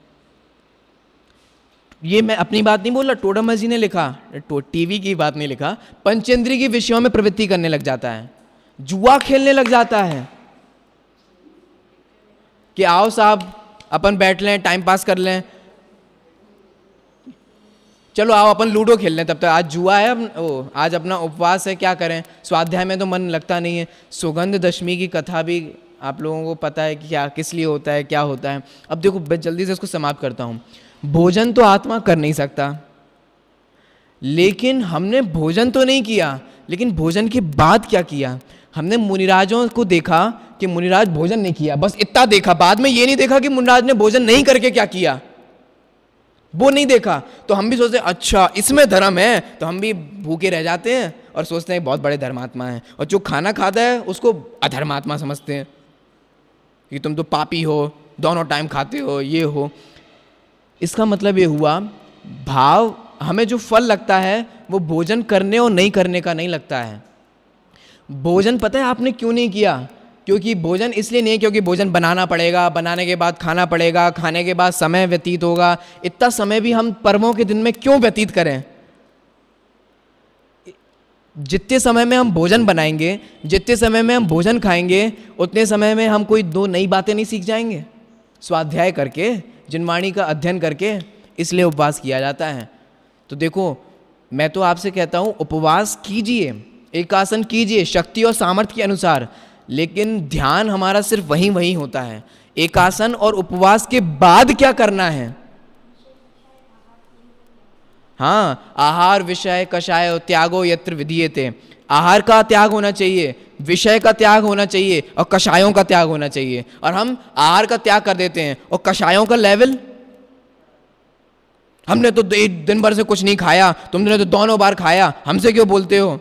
ये मैं अपनी बात नहीं बोल रहा, टोडामल जी ने लिखा, टीवी की बात नहीं लिखा, पंचेंद्रिय के विषयों में प्रवृत्ति करने लग जाता है, जुआ खेलने लग जाता है कि आओ साहब अपन बैठ लें, टाइम पास कर लें, चलो आओ अपन लूडो खेल लें, तब तक आज जुआ है, आज अपना उपवास है, क्या करें, स्वाध्याय में तो मन लगता नहीं है। सुगंध दशमी की कथा भी आप लोगों को पता है कि क्या किस लिए होता है, क्या होता है। अब देखो मैं जल्दी से इसको समाप्त करता हूँ। भोजन तो आत्मा कर नहीं सकता, लेकिन हमने भोजन तो नहीं किया, लेकिन भोजन के बाद क्या किया, हमने मुनिराजों को देखा कि मुनिराज भोजन नहीं किया, बस इतना देखा, बाद में ये नहीं देखा कि मुनिराज ने भोजन नहीं करके क्या किया, वो नहीं देखा। तो हम भी सोचते हैं अच्छा इसमें धर्म है, तो हम भी भूखे रह जाते हैं और सोचते हैं बहुत बड़े धर्मात्मा हैं, और जो खाना खाता है उसको अधर्मात्मा समझते हैं कि तुम तो पापी हो, दोनों टाइम खाते हो, ये हो। इसका मतलब ये हुआ भाव, हमें जो फल लगता है वो भोजन करने और नहीं करने का नहीं लगता है। भोजन पता है आपने क्यों नहीं किया, क्योंकि भोजन इसलिए नहीं है क्योंकि भोजन बनाना पड़ेगा, बनाने के बाद खाना पड़ेगा, खाने के बाद समय व्यतीत होगा। इतना समय भी हम पर्वों के दिन में क्यों व्यतीत करें? जितने समय में हम भोजन बनाएंगे, जितने समय में हम भोजन खाएंगे, उतने समय में हम कोई 2 नई बातें नहीं सीख जाएंगे स्वाध्याय करके, जिनवाणी का अध्ययन करके। इसलिए उपवास किया जाता है। तो देखो मैं तो आपसे कहता हूँ उपवास कीजिए, एकासन कीजिए शक्ति और सामर्थ्य के अनुसार, लेकिन ध्यान हमारा सिर्फ वहीं होता है। एकासन और उपवास के बाद क्या करना है? हाँ, आहार विषय कषाय त्यागो यत्र विधीयते। आहार का त्याग होना चाहिए, विषय का त्याग होना चाहिए और कषायों का त्याग होना चाहिए। और हम आहार का त्याग कर देते हैं और कषायों का लेवल, हमने तो दिन भर से कुछ नहीं खाया, तुमने तो दोनों बार खाया, हमसे क्यों बोलते हो?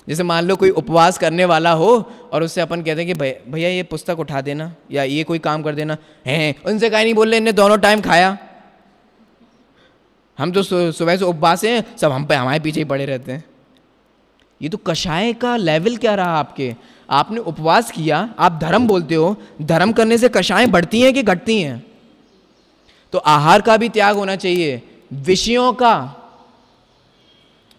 जैसे मान लो कोई उपवास करने वाला हो और उससे अपन कहते हैं कि भैया ये पुस्तक उठा देना या ये कोई काम कर देना, हैं उनसे कहीं नहीं बोल रहे, इन्हें दोनों टाइम खाया, हम तो सुबह से उपवास हैं, सब हम पे हमारे पीछे ही पड़े रहते हैं। ये तो कषाय का लेवल क्या रहा आपके? आपने उपवास किया, आप धर्म बोलते हो, धर्म करने से कषाय बढ़ती हैं कि घटती हैं? तो आहार का भी त्याग होना चाहिए, विषयों का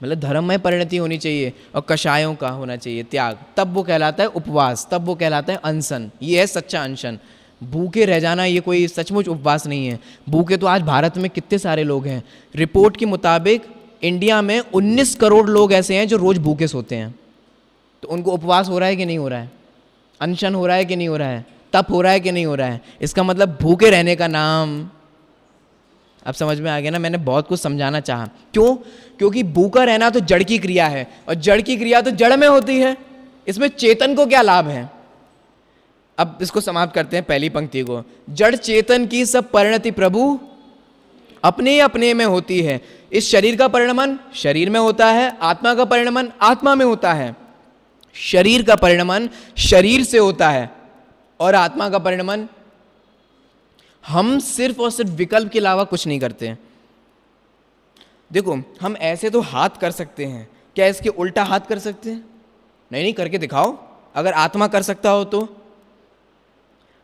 मतलब धर्म में परिणति होनी चाहिए और कषायों का होना चाहिए त्याग, तब वो कहलाता है उपवास, तब वो कहलाता है अनशन। ये है सच्चा अनशन। भूखे रह जाना ये कोई सचमुच उपवास नहीं है। भूखे तो आज भारत में कितने सारे लोग हैं। रिपोर्ट के मुताबिक इंडिया में 19 करोड़ लोग ऐसे हैं जो रोज भूखे सोते हैं। तो उनको उपवास हो रहा है कि नहीं हो रहा है? अनशन हो रहा है कि नहीं हो रहा है? तप हो रहा है कि नहीं हो रहा है? इसका मतलब भूखे रहने का नाम, अब समझ में आ गया ना? मैंने बहुत कुछ समझाना चाहा। क्यों? क्योंकि भूखा रहना तो जड़ की क्रिया है और जड़ की क्रिया तो जड़ में होती है, इसमें चेतन को क्या लाभ है? अब इसको समाप्त करते हैं पहली पंक्ति को। जड़ चेतन की सब परिणति प्रभु अपने अपने में होती है। इस शरीर का परिणमन शरीर में होता है, आत्मा का परिणमन आत्मा में होता है। शरीर का परिणमन शरीर से होता है और आत्मा का परिणमन हम सिर्फ और सिर्फ विकल्प के अलावा कुछ नहीं करते। देखो हम ऐसे तो हाथ कर सकते हैं, क्या इसके उल्टा हाथ कर सकते हैं? नहीं, करके दिखाओ। अगर आत्मा कर सकता हो तो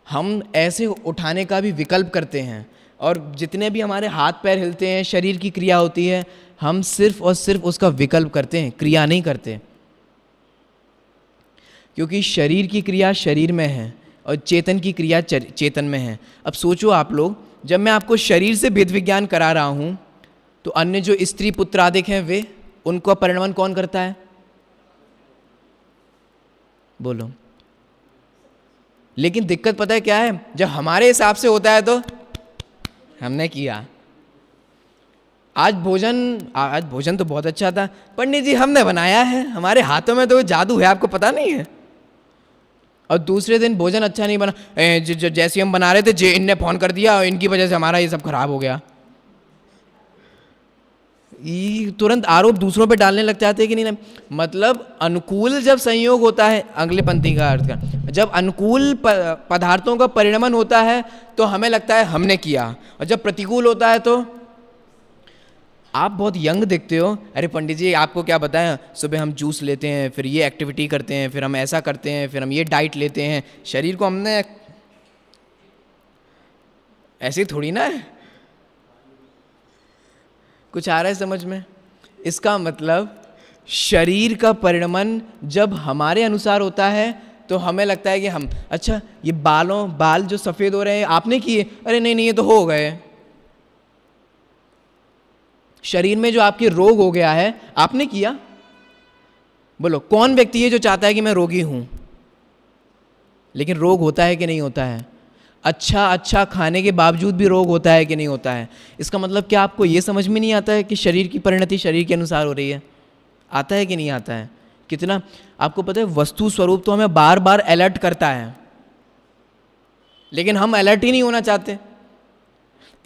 हम ऐसे उठाने का भी विकल्प करते हैं, और जितने भी हमारे हाथ पैर हिलते हैं, शरीर की क्रिया होती है, हम सिर्फ और सिर्फ उसका विकल्प करते हैं, क्रिया नहीं करते। क्योंकि शरीर की क्रिया शरीर में है और चेतन की क्रिया चेतन में है। अब सोचो आप लोग, जब मैं आपको शरीर से भेद विज्ञान करा रहा हूँ तो अन्य जो स्त्री पुत्र आदिक हैं वे, उनको परिणमन कौन करता है? बोलो। लेकिन दिक्कत पता है क्या है? जब हमारे हिसाब से होता है तो हमने किया। आज भोजन तो बहुत अच्छा था, पंडित जी हमने बनाया है, हमारे हाथों में तो जादू है, आपको पता नहीं है। और दूसरे दिन भोजन अच्छा नहीं बना, जैसे हम बना रहे थे जे इनने फोन कर दिया और इनकी वजह से हमारा ये सब खराब हो गया। ये तुरंत आरोप दूसरों पे डालने लग जाते हैं कि नहीं। मतलब अनुकूल जब संयोग होता है, अगले पंक्ति का अर्थ का, जब अनुकूल पदार्थों का परिणमन होता है तो हमें लगता है हमने किया, और जब प्रतिकूल होता है तो आप बहुत यंग दिखते हो, अरे पंडित जी आपको क्या बताएं, सुबह हम जूस लेते हैं, फिर ये एक्टिविटी करते हैं, फिर हम ऐसा करते हैं, फिर हम ये डाइट लेते हैं, शरीर को हमने ऐसे थोड़ी ना है। कुछ आ रहा है समझ में? इसका मतलब शरीर का परिणमन जब हमारे अनुसार होता है तो हमें लगता है कि हम, अच्छा ये बाल जो सफ़ेद हो रहे हैं आपने किए, अरे नहीं नहीं ये तो हो गए। शरीर में जो आपके रोग हो गया है आपने किया? बोलो कौन व्यक्ति है जो चाहता है कि मैं रोगी हूं? लेकिन रोग होता है कि नहीं होता है? अच्छा खाने के बावजूद भी रोग होता है कि नहीं होता है? इसका मतलब क्या आपको ये समझ में नहीं आता है कि शरीर की परिणति शरीर के अनुसार हो रही है? आता है कि नहीं आता है? कितना आपको पता है, वस्तु स्वरूप तो हमें बार बार अलर्ट करता है, लेकिन हम अलर्ट ही नहीं होना चाहते।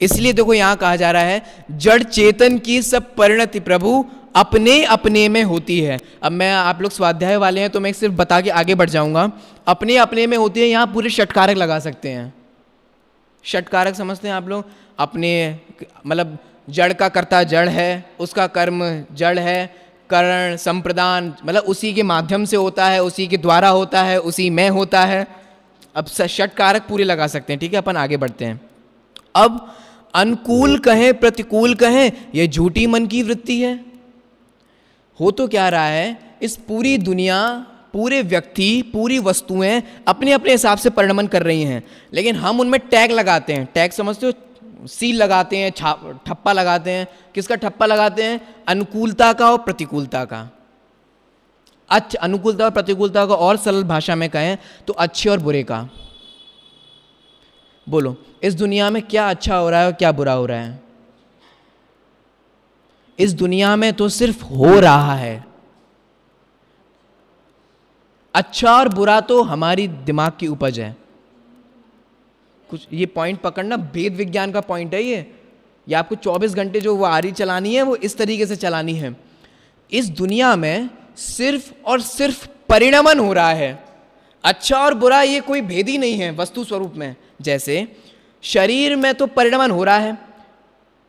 इसलिए देखो यहां कहा जा रहा है जड़ चेतन की सब परिणति प्रभु अपने अपने में होती है। अब मैं, आप लोग स्वाध्याय वाले हैं तो मैं सिर्फ बता के आगे बढ़ जाऊंगा। अपने अपने में होती है, यहां पूरे षटकारक लगा सकते हैं। षटकारक समझते हैं आप लोग? अपने मतलब जड़ का कर्ता जड़ है, उसका कर्म जड़ है, करण संप्रदान मतलब उसी के माध्यम से होता है, उसी के द्वारा होता है, उसी में होता है। अब षटकारक पूरे लगा सकते हैं, ठीक है? अपन आगे बढ़ते हैं। अब अनुकूल कहें प्रतिकूल कहें, यह झूठी मन की वृत्ति है। हो तो क्या रहा है, इस पूरी दुनिया, पूरे व्यक्ति, पूरी वस्तुएं अपने अपने हिसाब से परिणमन कर रही हैं, लेकिन हम उनमें टैग लगाते हैं। टैग समझते हो? सील लगाते हैं, ठप्पा लगाते हैं। किसका ठप्पा लगाते हैं? अनुकूलता का और प्रतिकूलता का। अच्छा, अनुकूलता और प्रतिकूलता का और सरल भाषा में कहें तो अच्छे और बुरे का। बोलो इस दुनिया में क्या अच्छा हो रहा है और क्या बुरा हो रहा है? इस दुनिया में तो सिर्फ हो रहा है। अच्छा और बुरा तो हमारी दिमाग की उपज है। कुछ ये पॉइंट पकड़ना, वेद विज्ञान का पॉइंट है ये। आपको 24 घंटे जो वो आरी चलानी है वो इस तरीके से चलानी है। इस दुनिया में सिर्फ और सिर्फ परिणमन हो रहा है। अच्छा और बुरा ये कोई भेद ही नहीं है वस्तु स्वरूप में। जैसे शरीर में तो परिणमन हो रहा है,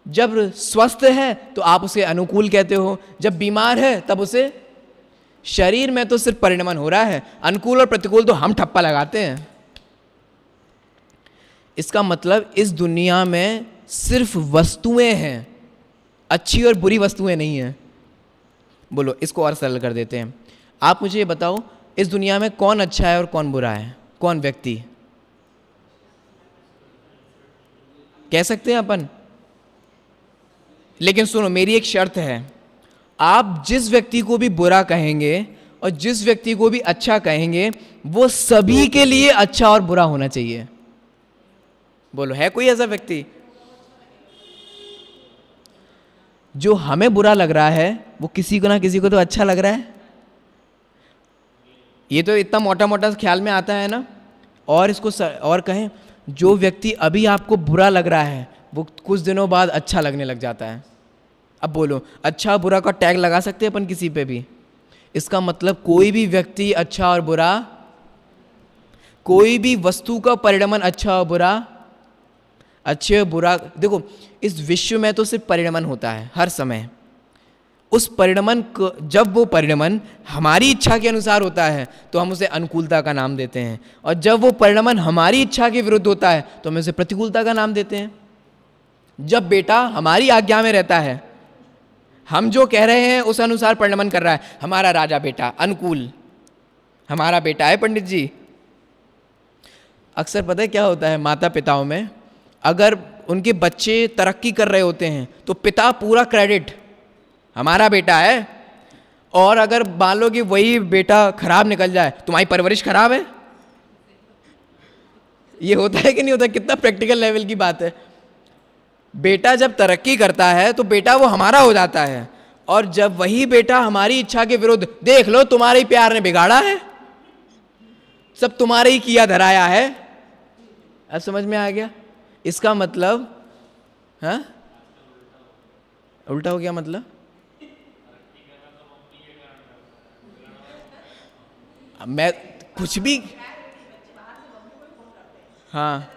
जब स्वस्थ है तो आप उसे अनुकूल कहते हो, जब बीमार है तब उसे, शरीर में तो सिर्फ परिणमन हो रहा है, अनुकूल और प्रतिकूल तो हम ठप्पा लगाते हैं। इसका मतलब इस दुनिया में सिर्फ वस्तुएं हैं, अच्छी और बुरी वस्तुएं नहीं हैं। बोलो इसको और सरल कर देते हैं। आप मुझे ये बताओ इस दुनिया में कौन अच्छा है और कौन बुरा है? कौन व्यक्ति कह सकते हैं अपन? लेकिन सुनो, मेरी एक शर्त है, आप जिस व्यक्ति को भी बुरा कहेंगे और जिस व्यक्ति को भी अच्छा कहेंगे वो सभी के लिए अच्छा और बुरा होना चाहिए। बोलो है कोई ऐसा व्यक्ति? जो हमें बुरा लग रहा है वो किसी को ना किसी को तो अच्छा लग रहा है। ये तो इतना मोटा मोटा ख्याल में आता है ना। और इसको और कहें, जो व्यक्ति अभी आपको बुरा लग रहा है वो कुछ दिनों बाद अच्छा लगने लग जाता है। अब बोलो अच्छा बुरा का टैग लगा सकते हैं अपन किसी पे भी? इसका मतलब कोई भी व्यक्ति अच्छा और बुरा, कोई भी वस्तु का परिणमन अच्छा और बुरा, अच्छे और बुरा। देखो इस विश्व में तो सिर्फ परिणमन होता है हर समय। उस परिणमन को, जब वो परिणमन हमारी इच्छा के अनुसार होता है तो हम उसे अनुकूलता का नाम देते हैं, और जब वो परिणमन हमारी इच्छा के विरुद्ध होता है तो हम उसे प्रतिकूलता का नाम देते हैं। जब बेटा हमारी आज्ञा में रहता है, हम जो कह रहे हैं उस अनुसार परिणमन कर रहा है, हमारा राजा बेटा अनुकूल, हमारा बेटा है पंडित जी। अक्सर पता है क्या होता है माता पिताओं में, अगर उनके बच्चे तरक्की कर रहे होते हैं तो पिता पूरा क्रेडिट हमारा बेटा है, और अगर मान लो कि वही बेटा खराब निकल जाए, तुम्हारी परवरिश खराब है। ये होता है कि नहीं होता? कितना प्रैक्टिकल लेवल की बात है। बेटा जब तरक्की करता है तो बेटा वो हमारा हो जाता है, और जब वही बेटा हमारी इच्छा के विरुद्ध, देख लो तुम्हारे ही प्यार ने बिगाड़ा है, सब तुम्हारे ही किया धराया है। अब समझ में आ गया? इसका मतलब हाँ उल्टा हो गया। मतलब मैं कुछ भी, हाँ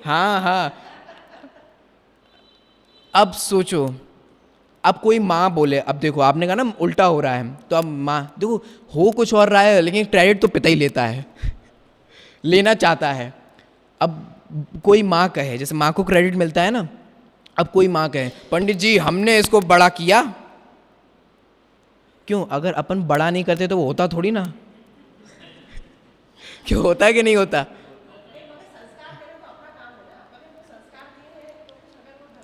हाँ हाँ। अब सोचो अब कोई माँ बोले, अब देखो आपने कहा ना उल्टा हो रहा है, तो अब माँ देखो हो कुछ और रहा है, लेकिन क्रेडिट तो पिता ही लेता है लेना चाहता है। अब कोई माँ कहे, जैसे माँ को क्रेडिट मिलता है ना, अब कोई माँ कहे पंडित जी हमने इसको बड़ा किया, क्यों? अगर अपन बड़ा नहीं करते तो वो होता थोड़ी ना क्यों? होता है कि नहीं होता?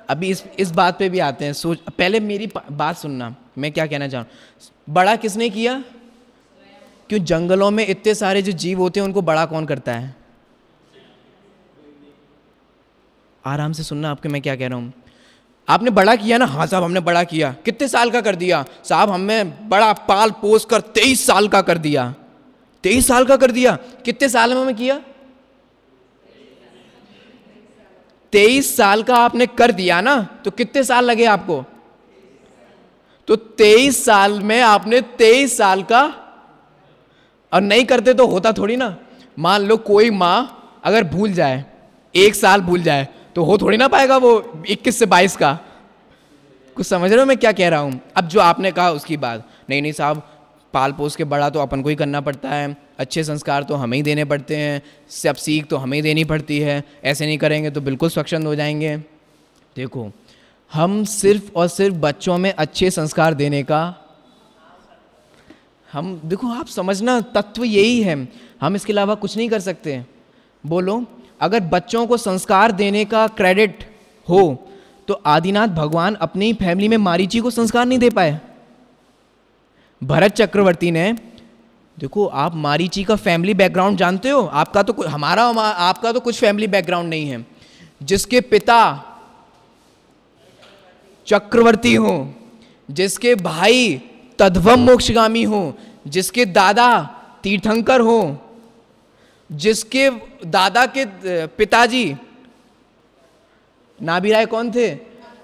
अभी इस बात पे भी आते हैं। सोच, पहले मेरी बात सुनना, मैं क्या कहना चाहूँ। बड़ा किसने किया? क्यों? जंगलों में इतने सारे जो जीव होते हैं उनको बड़ा कौन करता है? आराम से सुनना आपके मैं क्या कह रहा हूँ। आपने बड़ा किया ना? हाँ साहब हमने बड़ा किया। कितने साल का कर दिया? साहब हमें बड़ा पाल पोस कर 23 साल का कर दिया। 23 साल का कर दिया? कितने साल में हमें किया? 23 साल का आपने कर दिया ना, तो कितने साल लगे आपको? तो 23 साल में आपने 23 साल का, और नहीं करते तो होता थोड़ी ना। मान लो कोई माँ अगर भूल जाए, 1 साल भूल जाए, तो हो थोड़ी ना पाएगा वो 21 से 22 का। कुछ समझ रहे हो मैं क्या कह रहा हूँ? अब जो आपने कहा उसकी बात, नहीं साहब पाल पोस के बड़ा तो अपन को ही करना पड़ता है, अच्छे संस्कार तो हमें ही देने पड़ते हैं, सब सीख तो हमें ही देनी पड़ती है, ऐसे नहीं करेंगे तो बिल्कुल स्वच्छंद हो जाएंगे। देखो हम सिर्फ और सिर्फ बच्चों में अच्छे संस्कार देने का, हम देखो आप समझना तत्व यही है, हम इसके अलावा कुछ नहीं कर सकते। बोलो अगर बच्चों को संस्कार देने का क्रेडिट हो तो आदिनाथ भगवान अपनी फैमिली में मारीची को संस्कार नहीं दे पाए। भरत चक्रवर्ती ने, देखो आप मारीची का फैमिली बैकग्राउंड जानते हो? आपका तो आपका तो कुछ फैमिली बैकग्राउंड नहीं है। जिसके पिता चक्रवर्ती हो, जिसके भाई तद्भव मोक्षगामी हो, जिसके दादा तीर्थंकर हो, जिसके दादा के पिताजी नाभिराय कौन थे?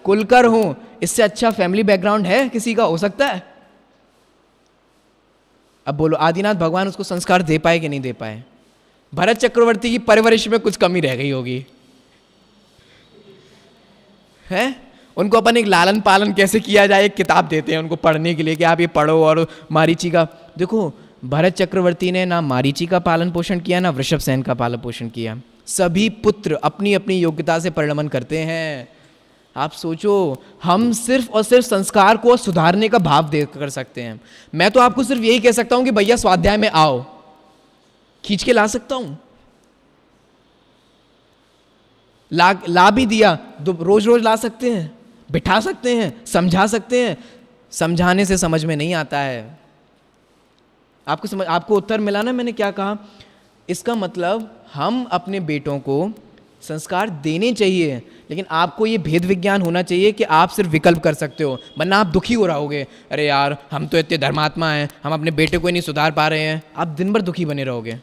कुलकर हो। इससे अच्छा फैमिली बैकग्राउंड है किसी का? हो सकता है? अब बोलो आदिनाथ भगवान उसको संस्कार दे पाए कि नहीं दे पाए? भरत चक्रवर्ती की परवरिश में कुछ कमी रह गई होगी, है? उनको अपन एक लालन पालन कैसे किया जाए एक किताब देते हैं उनको पढ़ने के लिए कि आप ये पढ़ो। और मारीची का देखो, भरत चक्रवर्ती ने ना मारीची का पालन पोषण किया ना वृषभसेन का पालन पोषण किया। सभी पुत्र अपनी अपनी योग्यता से परिणमन करते हैं। आप सोचो, हम सिर्फ और सिर्फ संस्कार को सुधारने का भाव दे कर सकते हैं। मैं तो आपको सिर्फ यही कह सकता हूं कि भैया स्वाध्याय में आओ, खींच के ला सकता हूं, ला भी दिया, रोज रोज ला सकते हैं, बिठा सकते हैं, समझा सकते हैं। समझाने से समझ में नहीं आता है। आपको उत्तर मिला ना मैंने क्या कहा? इसका मतलब हम अपने बेटों को संस्कार देने चाहिए, लेकिन आपको ये भेद विज्ञान होना चाहिए कि आप सिर्फ विकल्प कर सकते हो, वरना आप दुखी हो रहोगे। अरे यार हम तो इतने धर्मात्मा हैं, हम अपने बेटे को ही नहीं सुधार पा रहे हैं, आप दिन भर दुखी बने रहोगे।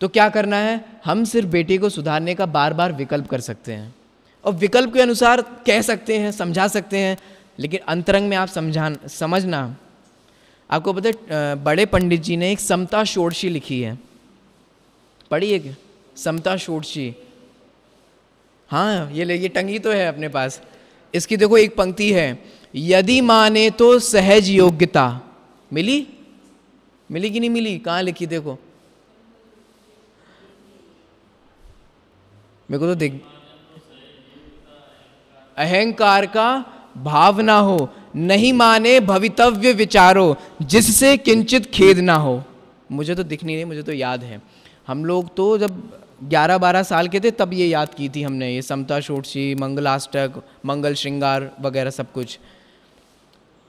तो क्या करना है? हम सिर्फ बेटे को सुधारने का बार बार विकल्प कर सकते हैं, और विकल्प के अनुसार कह सकते हैं, समझा सकते हैं, लेकिन अंतरंग में आप समझना। आपको पता है बड़े पंडित जी ने एक समता षोडशी लिखी है, पढ़ी है? समता षोडशी, हाँ ये टंगी तो है अपने पास। इसकी देखो एक पंक्ति है, यदि माने तो सहज योग्यता। मिली कि नहीं मिली? कहाँ लिखी देखो, मेरे को तो देख, अहंकार का भाव ना हो, नहीं माने भवितव्य विचारो, जिससे किंचित खेद ना हो। मुझे तो दिख नहीं रही, मुझे तो याद है। हम लोग तो जब 11-12 साल के थे तब ये याद की थी हमने, ये समता षोडशी, मंगलाष्टक, मंगल श्रृंगार वगैरह सब कुछ।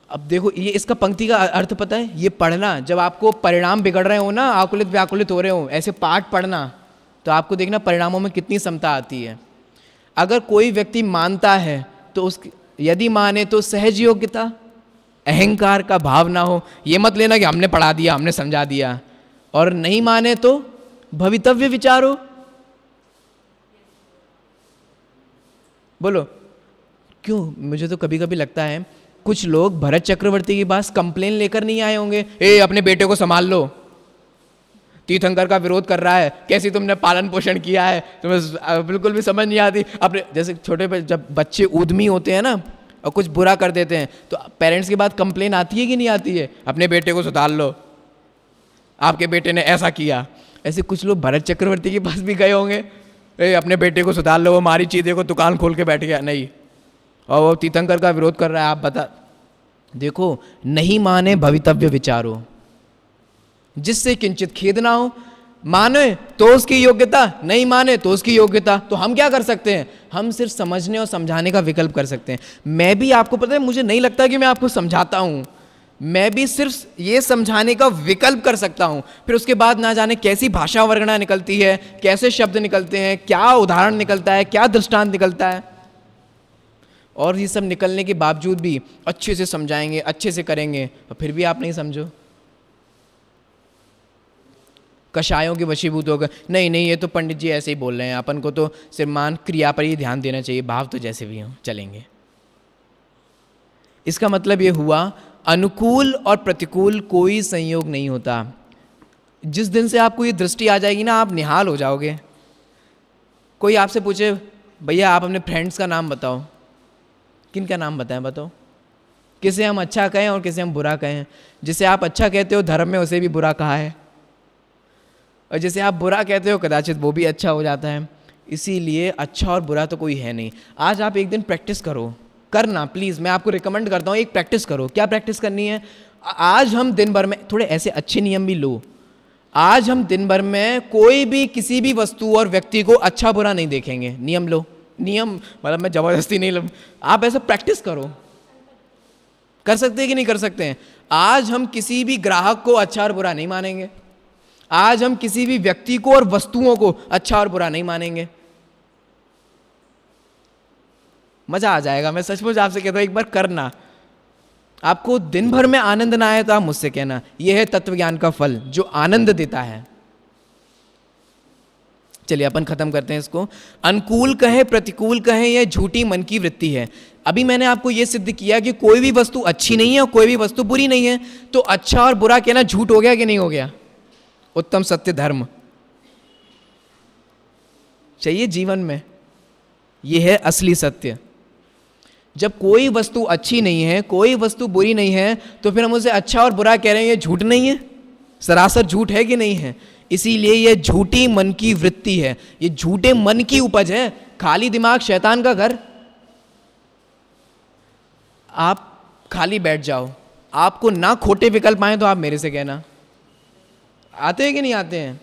अब देखो ये इसका पंक्ति का अर्थ पता है? ये पढ़ना जब आपको परिणाम बिगड़ रहे हो ना, आकुलित व्याकुलित हो रहे हो, ऐसे पाठ पढ़ना, तो आपको देखना परिणामों में कितनी समता आती है। अगर कोई व्यक्ति मानता है तो उसकी, यदि माने तो सहज योग्यता, अहंकार का भाव ना हो। ये मत लेना कि हमने पढ़ा दिया, हमने समझा दिया, और नहीं माने तो भवितव्य विचारो। बोलो क्यों? मुझे तो कभी कभी लगता है कुछ लोग भरत चक्रवर्ती के पास कंप्लेन लेकर नहीं आए होंगे, अपने बेटे को संभाल लो, तीर्थंकर का विरोध कर रहा है, कैसी तुमने पालन पोषण किया है, तुम्हें बिल्कुल भी समझ नहीं आती। अपने जैसे छोटे जब बच्चे ऊधमी होते हैं ना, और कुछ बुरा कर देते हैं तो पेरेंट्स के बाद कंप्लेन आती है कि नहीं आती है, अपने बेटे को सुधार लो, आपके बेटे ने ऐसा किया। ऐसे कुछ लोग भरत चक्रवर्ती के पास भी गए होंगे, अपने बेटे को सुधार लो, वो मारी चीज़े को दुकान खोल के बैठ गया, नहीं, और वो तीर्थंकर का विरोध कर रहा है, आप बता। देखो, नहीं माने भवितव्य विचारो, जिससे किंचित खेद ना हो, माने तो उसकी योग्यता, नहीं माने तो उसकी योग्यता। तो हम क्या कर सकते हैं, हम सिर्फ समझने और समझाने का विकल्प कर सकते हैं। मैं भी, आपको पता है, मुझे नहीं लगता कि मैं आपको समझाता हूँ, मैं भी सिर्फ ये समझाने का विकल्प कर सकता हूँ। फिर उसके बाद ना जाने कैसी भाषा वर्णना निकलती है, कैसे शब्द निकलते हैं, क्या उदाहरण निकलता है, क्या दृष्टांत निकलता है, और ये सब निकलने के बावजूद भी अच्छे से समझाएंगे, अच्छे से करेंगे, और फिर भी आप नहीं समझो, कषायों के वशीभूत होकर, नहीं नहीं ये तो पंडित जी ऐसे ही बोल रहे हैं, अपन को तो सिर्फ मान क्रिया पर ही ध्यान देना चाहिए, भाव तो जैसे भी हों चलेंगे। इसका मतलब ये हुआ, अनुकूल और प्रतिकूल कोई संयोग नहीं होता। जिस दिन से आपको ये दृष्टि आ जाएगी ना, आप निहाल हो जाओगे। कोई आपसे पूछे, भैया आप अपने फ्रेंड्स का नाम बताओ, किन का नाम बताएं, बताओ, किसे हम अच्छा कहें और किसे हम बुरा कहें। जिसे आप अच्छा कहते हो धर्म में उसे भी बुरा कहा है, और जिसे आप बुरा कहते हो कदाचित वो भी अच्छा हो जाता है। इसीलिए अच्छा और बुरा तो कोई है नहीं। आज आप एक दिन प्रैक्टिस करो, करना प्लीज़, मैं आपको रिकमेंड करता हूँ, एक प्रैक्टिस करो। क्या प्रैक्टिस करनी है, आज हम दिन भर में थोड़े ऐसे अच्छे नियम भी लो। आज हम दिन भर में कोई भी किसी भी वस्तु और व्यक्ति को अच्छा बुरा नहीं देखेंगे। नियम लो, नियम मतलब मैं ज़बरदस्ती नहीं, आप ऐसा प्रैक्टिस करो। कर सकते हैं कि नहीं कर सकते हैं? आज हम किसी भी ग्राहक को अच्छा और बुरा नहीं मानेंगे। आज हम किसी भी व्यक्ति को और वस्तुओं को अच्छा और बुरा नहीं मानेंगे। मजा आ जाएगा, मैं सचमुच आपसे कहता हूं, एक बार करना। आपको दिन भर में आनंद ना आए तो आप मुझसे कहना। यह है तत्व ज्ञान का फल जो आनंद देता है। चलिए अपन खत्म करते हैं इसको। अनुकूल कहे प्रतिकूल कहे, यह झूठी मन की वृत्ति है। अभी मैंने आपको यह सिद्ध किया कि कोई भी वस्तु अच्छी नहीं है और कोई भी वस्तु बुरी नहीं है, तो अच्छा और बुरा कहना झूठ हो गया कि नहीं हो गया? उत्तम सत्य धर्म चाहिए जीवन में, यह है असली सत्य। जब कोई वस्तु अच्छी नहीं है, कोई वस्तु बुरी नहीं है, तो फिर हम उसे अच्छा और बुरा कह रहे हैं, ये झूठ नहीं है? सरासर झूठ है कि नहीं है? इसीलिए यह झूठी मन की वृत्ति है, ये झूठे मन की उपज है। खाली दिमाग शैतान का घर। आप खाली बैठ जाओ, आपको ना खोटे विकल्प आए तो आप मेरे से कहना। आते हैं कि नहीं आते हैं?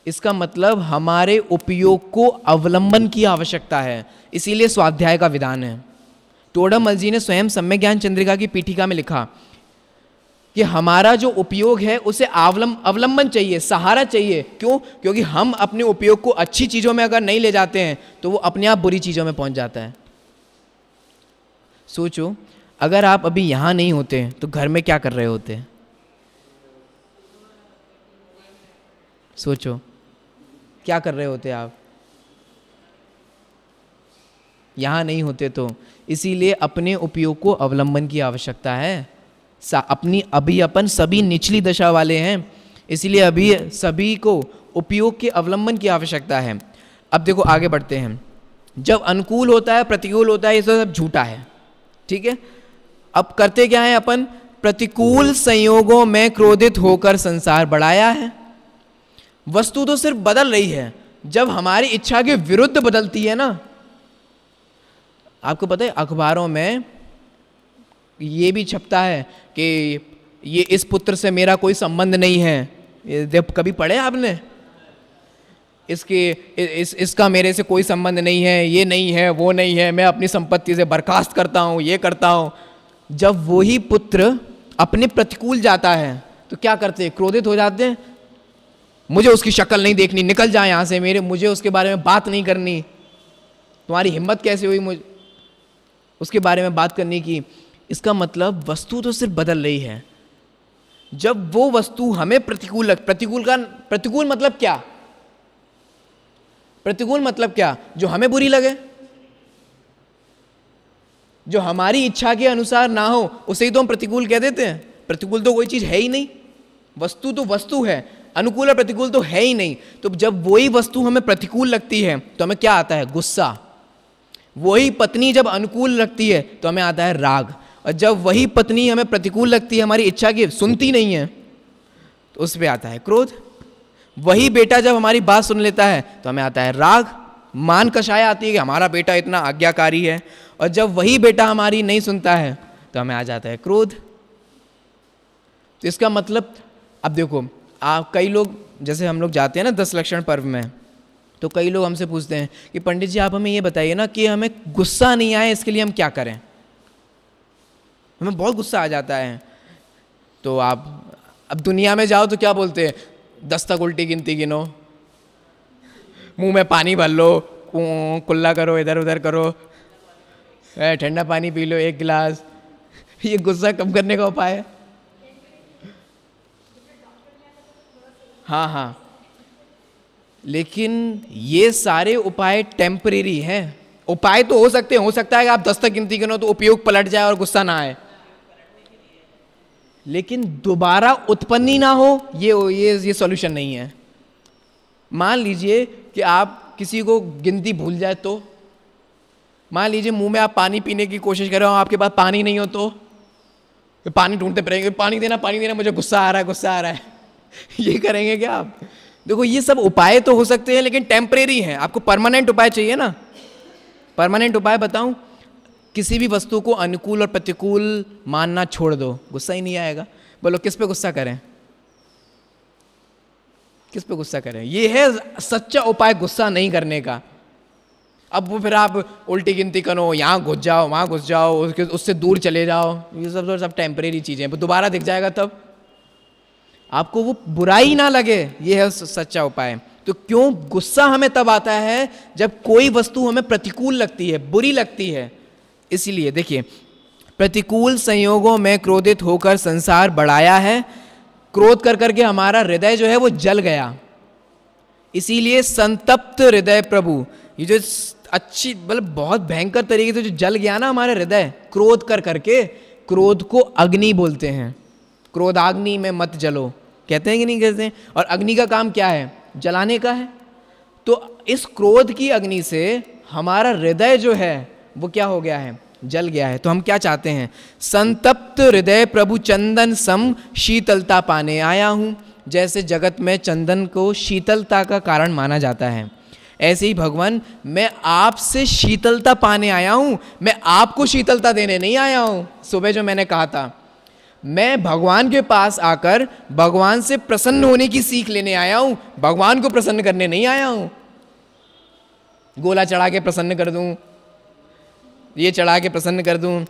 इसका मतलब हमारे उपयोग को अवलंबन की आवश्यकता है, इसीलिए स्वाध्याय का विधान है। टोडरमल जी ने स्वयं सम्यक ज्ञान चंद्रिका की पीठिका में लिखा कि हमारा जो उपयोग है उसे अवलंबन चाहिए, सहारा चाहिए। क्यों? क्योंकि हम अपने उपयोग को अच्छी चीज़ों में अगर नहीं ले जाते हैं तो वो अपने आप बुरी चीज़ों में पहुंच जाता है। सोचो, अगर आप अभी यहाँ नहीं होते तो घर में क्या कर रहे होते? सोचो क्या कर रहे होते आप? यहाँ नहीं होते तो। इसीलिए अपने उपयोग को अवलंबन की आवश्यकता है। अभी अपन सभी निचली दशा वाले हैं, इसीलिए अभी सभी को उपयोग के अवलंबन की आवश्यकता है। अब देखो आगे बढ़ते हैं। जब अनुकूल होता है प्रतिकूल होता है, ये सब झूठा है, ठीक है। अब करते क्या है अपन? प्रतिकूल संयोगों में क्रोधित होकर संसार बढ़ाया है। वस्तु तो सिर्फ बदल रही है, जब हमारी इच्छा के विरुद्ध बदलती है ना। आपको पता है अखबारों में ये भी छपता है कि ये इस पुत्र से मेरा कोई संबंध नहीं है। ये कभी पढ़े आपने? इसका मेरे से कोई संबंध नहीं है, ये नहीं है, वो नहीं है, मैं अपनी संपत्ति से बर्खास्त करता हूँ, ये करता हूँ। जब वही पुत्र अपने प्रतिकूल जाता है तो क्या करते हैं? क्रोधित हो जाते हैं। मुझे उसकी शक्ल नहीं देखनी, निकल जाए यहाँ से, मुझे उसके बारे में बात नहीं करनी। तुम्हारी हिम्मत कैसे हुई मुझे उसके बारे में बात करने की? इसका मतलब वस्तु तो सिर्फ बदल रही है। जब वो वस्तु हमें प्रतिकूल मतलब क्या? प्रतिकूल मतलब क्या? जो हमें बुरी लगे, जो हमारी इच्छा के अनुसार ना हो, उसे ही तो हम प्रतिकूल कह देते हैं। प्रतिकूल तो कोई चीज है ही नहीं, वस्तु तो वस्तु है, अनुकूल और प्रतिकूल तो है ही नहीं। तो जब वही वस्तु हमें प्रतिकूल लगती है तो हमें क्या आता है? गुस्सा। वही पत्नी जब अनुकूल लगती है तो हमें आता है राग, और जब वही पत्नी हमें प्रतिकूल लगती है, हमारी इच्छा की सुनती नहीं है, तो उस पर आता है क्रोध। वही बेटा जब हमारी बात सुन लेता है तो हमें आता है राग, मान कषाय आती है कि हमारा बेटा इतना आज्ञाकारी है, और जब वही बेटा हमारी नहीं सुनता है तो हमें आ जाता है क्रोध। तो इसका मतलब अब देखो, आप कई लोग, जैसे हम लोग जाते हैं ना 10 लक्षण पर्व में, तो कई लोग हमसे पूछते हैं कि पंडित जी आप हमें ये बताइए ना कि हमें गुस्सा नहीं आए इसके लिए हम क्या करें, हमें बहुत गुस्सा आ जाता है। तो आप अब दुनिया में जाओ तो क्या बोलते हैं, 10 तक उल्टी गिनती गिनो, मुंह में पानी भर लो, कुल्ला करो, इधर उधर करो, ठंडा पानी पी लो 1 गिलास। ये गुस्सा कम करने का उपाय है। हाँ हाँ, लेकिन ये सारे उपाय टेम्परेरी हैं। उपाय तो हो सकते हैं, हो सकता है कि आप 10 तक गिनती गिनो तो उपयोग पलट जाए और गुस्सा ना आए, लेकिन दोबारा उत्पन्न ही ना हो, ये सॉल्यूशन नहीं है। मान लीजिए कि आप किसी को गिनती भूल जाए, तो मान लीजिए मुंह में आप पानी पीने की कोशिश कर रहे हो, आपके पास पानी नहीं हो तो पानी ढूंढते रहेंगे, पानी देना, मुझे गुस्सा आ रहा है ये करेंगे क्या आप? देखो ये सब उपाय तो हो सकते हैं लेकिन टेम्परेरी हैं। आपको परमानेंट उपाय चाहिए ना। परमानेंट उपाय बताऊं, किसी भी वस्तु को अनुकूल और प्रतिकूल मानना छोड़ दो, गुस्सा ही नहीं आएगा। बोलो किस पे गुस्सा करें, किस पे गुस्सा करें? ये है सच्चा उपाय गुस्सा नहीं करने का। अब वो फिर आप उल्टी गिनती करो, यहाँ घुस जाओ, वहाँ घुस जाओ, उससे दूर चले जाओ, ये सब टेम्परेरी चीज़ें हैं। दोबारा दिख जाएगा तब आपको वो बुराई ना लगे, ये है सच्चा उपाय। तो क्यों गुस्सा हमें तब आता है जब कोई वस्तु हमें प्रतिकूल लगती है, बुरी लगती है। इसीलिए देखिए, प्रतिकूल संयोगों में क्रोधित होकर संसार बढ़ाया है, क्रोध कर करके हमारा हृदय जो है वो जल गया। इसीलिए संतप्त हृदय प्रभु, ये जो अच्छी मतलब बहुत भयंकर तरीके से जो जल गया ना हमारे हृदय क्रोध कर करके, क्रोध को अग्नि बोलते हैं। क्रोधाग्नि में मत जलो, कहते हैं कि नहीं कहते हैं? और अग्नि का काम क्या है? जलाने का है। तो इस क्रोध की अग्नि से हमारा हृदय जो है वो क्या हो गया है? जल गया है। तो हम क्या चाहते हैं? संतप्त हृदय प्रभु चंदन सम शीतलता पाने आया हूँ। जैसे जगत में चंदन को शीतलता का कारण माना जाता है, ऐसे ही भगवान मैं आपसे शीतलता पाने आया हूँ, मैं आपको शीतलता देने नहीं आया हूँ। सुबह जो मैंने कहा था, मैं भगवान के पास आकर भगवान से प्रसन्न होने की सीख लेने आया हूँ, भगवान को प्रसन्न करने नहीं आया हूँ। गोला चढ़ा के प्रसन्न कर दूँ, ये चढ़ा के प्रसन्न कर दूँ,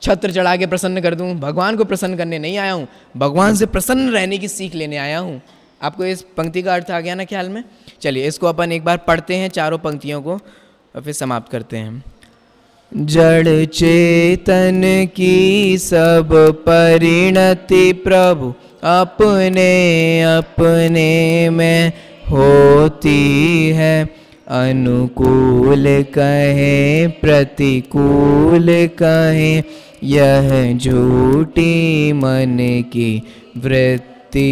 छत्र चढ़ा के प्रसन्न कर दूँ, भगवान को प्रसन्न करने नहीं आया हूँ, भगवान से प्रसन्न रहने की सीख लेने आया हूँ। आपको इस पंक्ति का अर्थ आ गया ना ख्याल में? चलिए इसको अपन एक बार पढ़ते हैं, चारों पंक्तियों को, और फिर समाप्त करते हैं। जड़ चेतन की सब परिणति प्रभु अपने अपने में होती है, अनुकूल कहे प्रतिकूल कहे यह झूठी मन की वृत्ति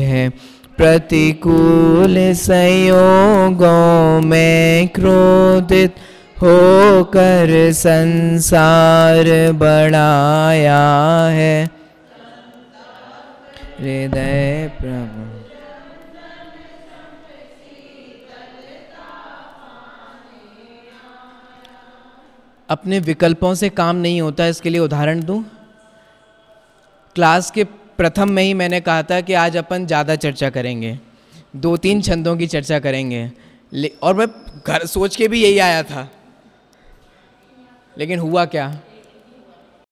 है। प्रतिकूल संयोगों में क्रोधित होकर संसार बढ़ाया है, हृदय प्रभु। अपने विकल्पों से काम नहीं होता, इसके लिए उदाहरण दूं। क्लास के प्रथम में ही मैंने कहा था कि आज अपन ज़्यादा चर्चा करेंगे, 2-3 छंदों की चर्चा करेंगे, और मैं घर सोच के भी यही आया था, लेकिन हुआ क्या?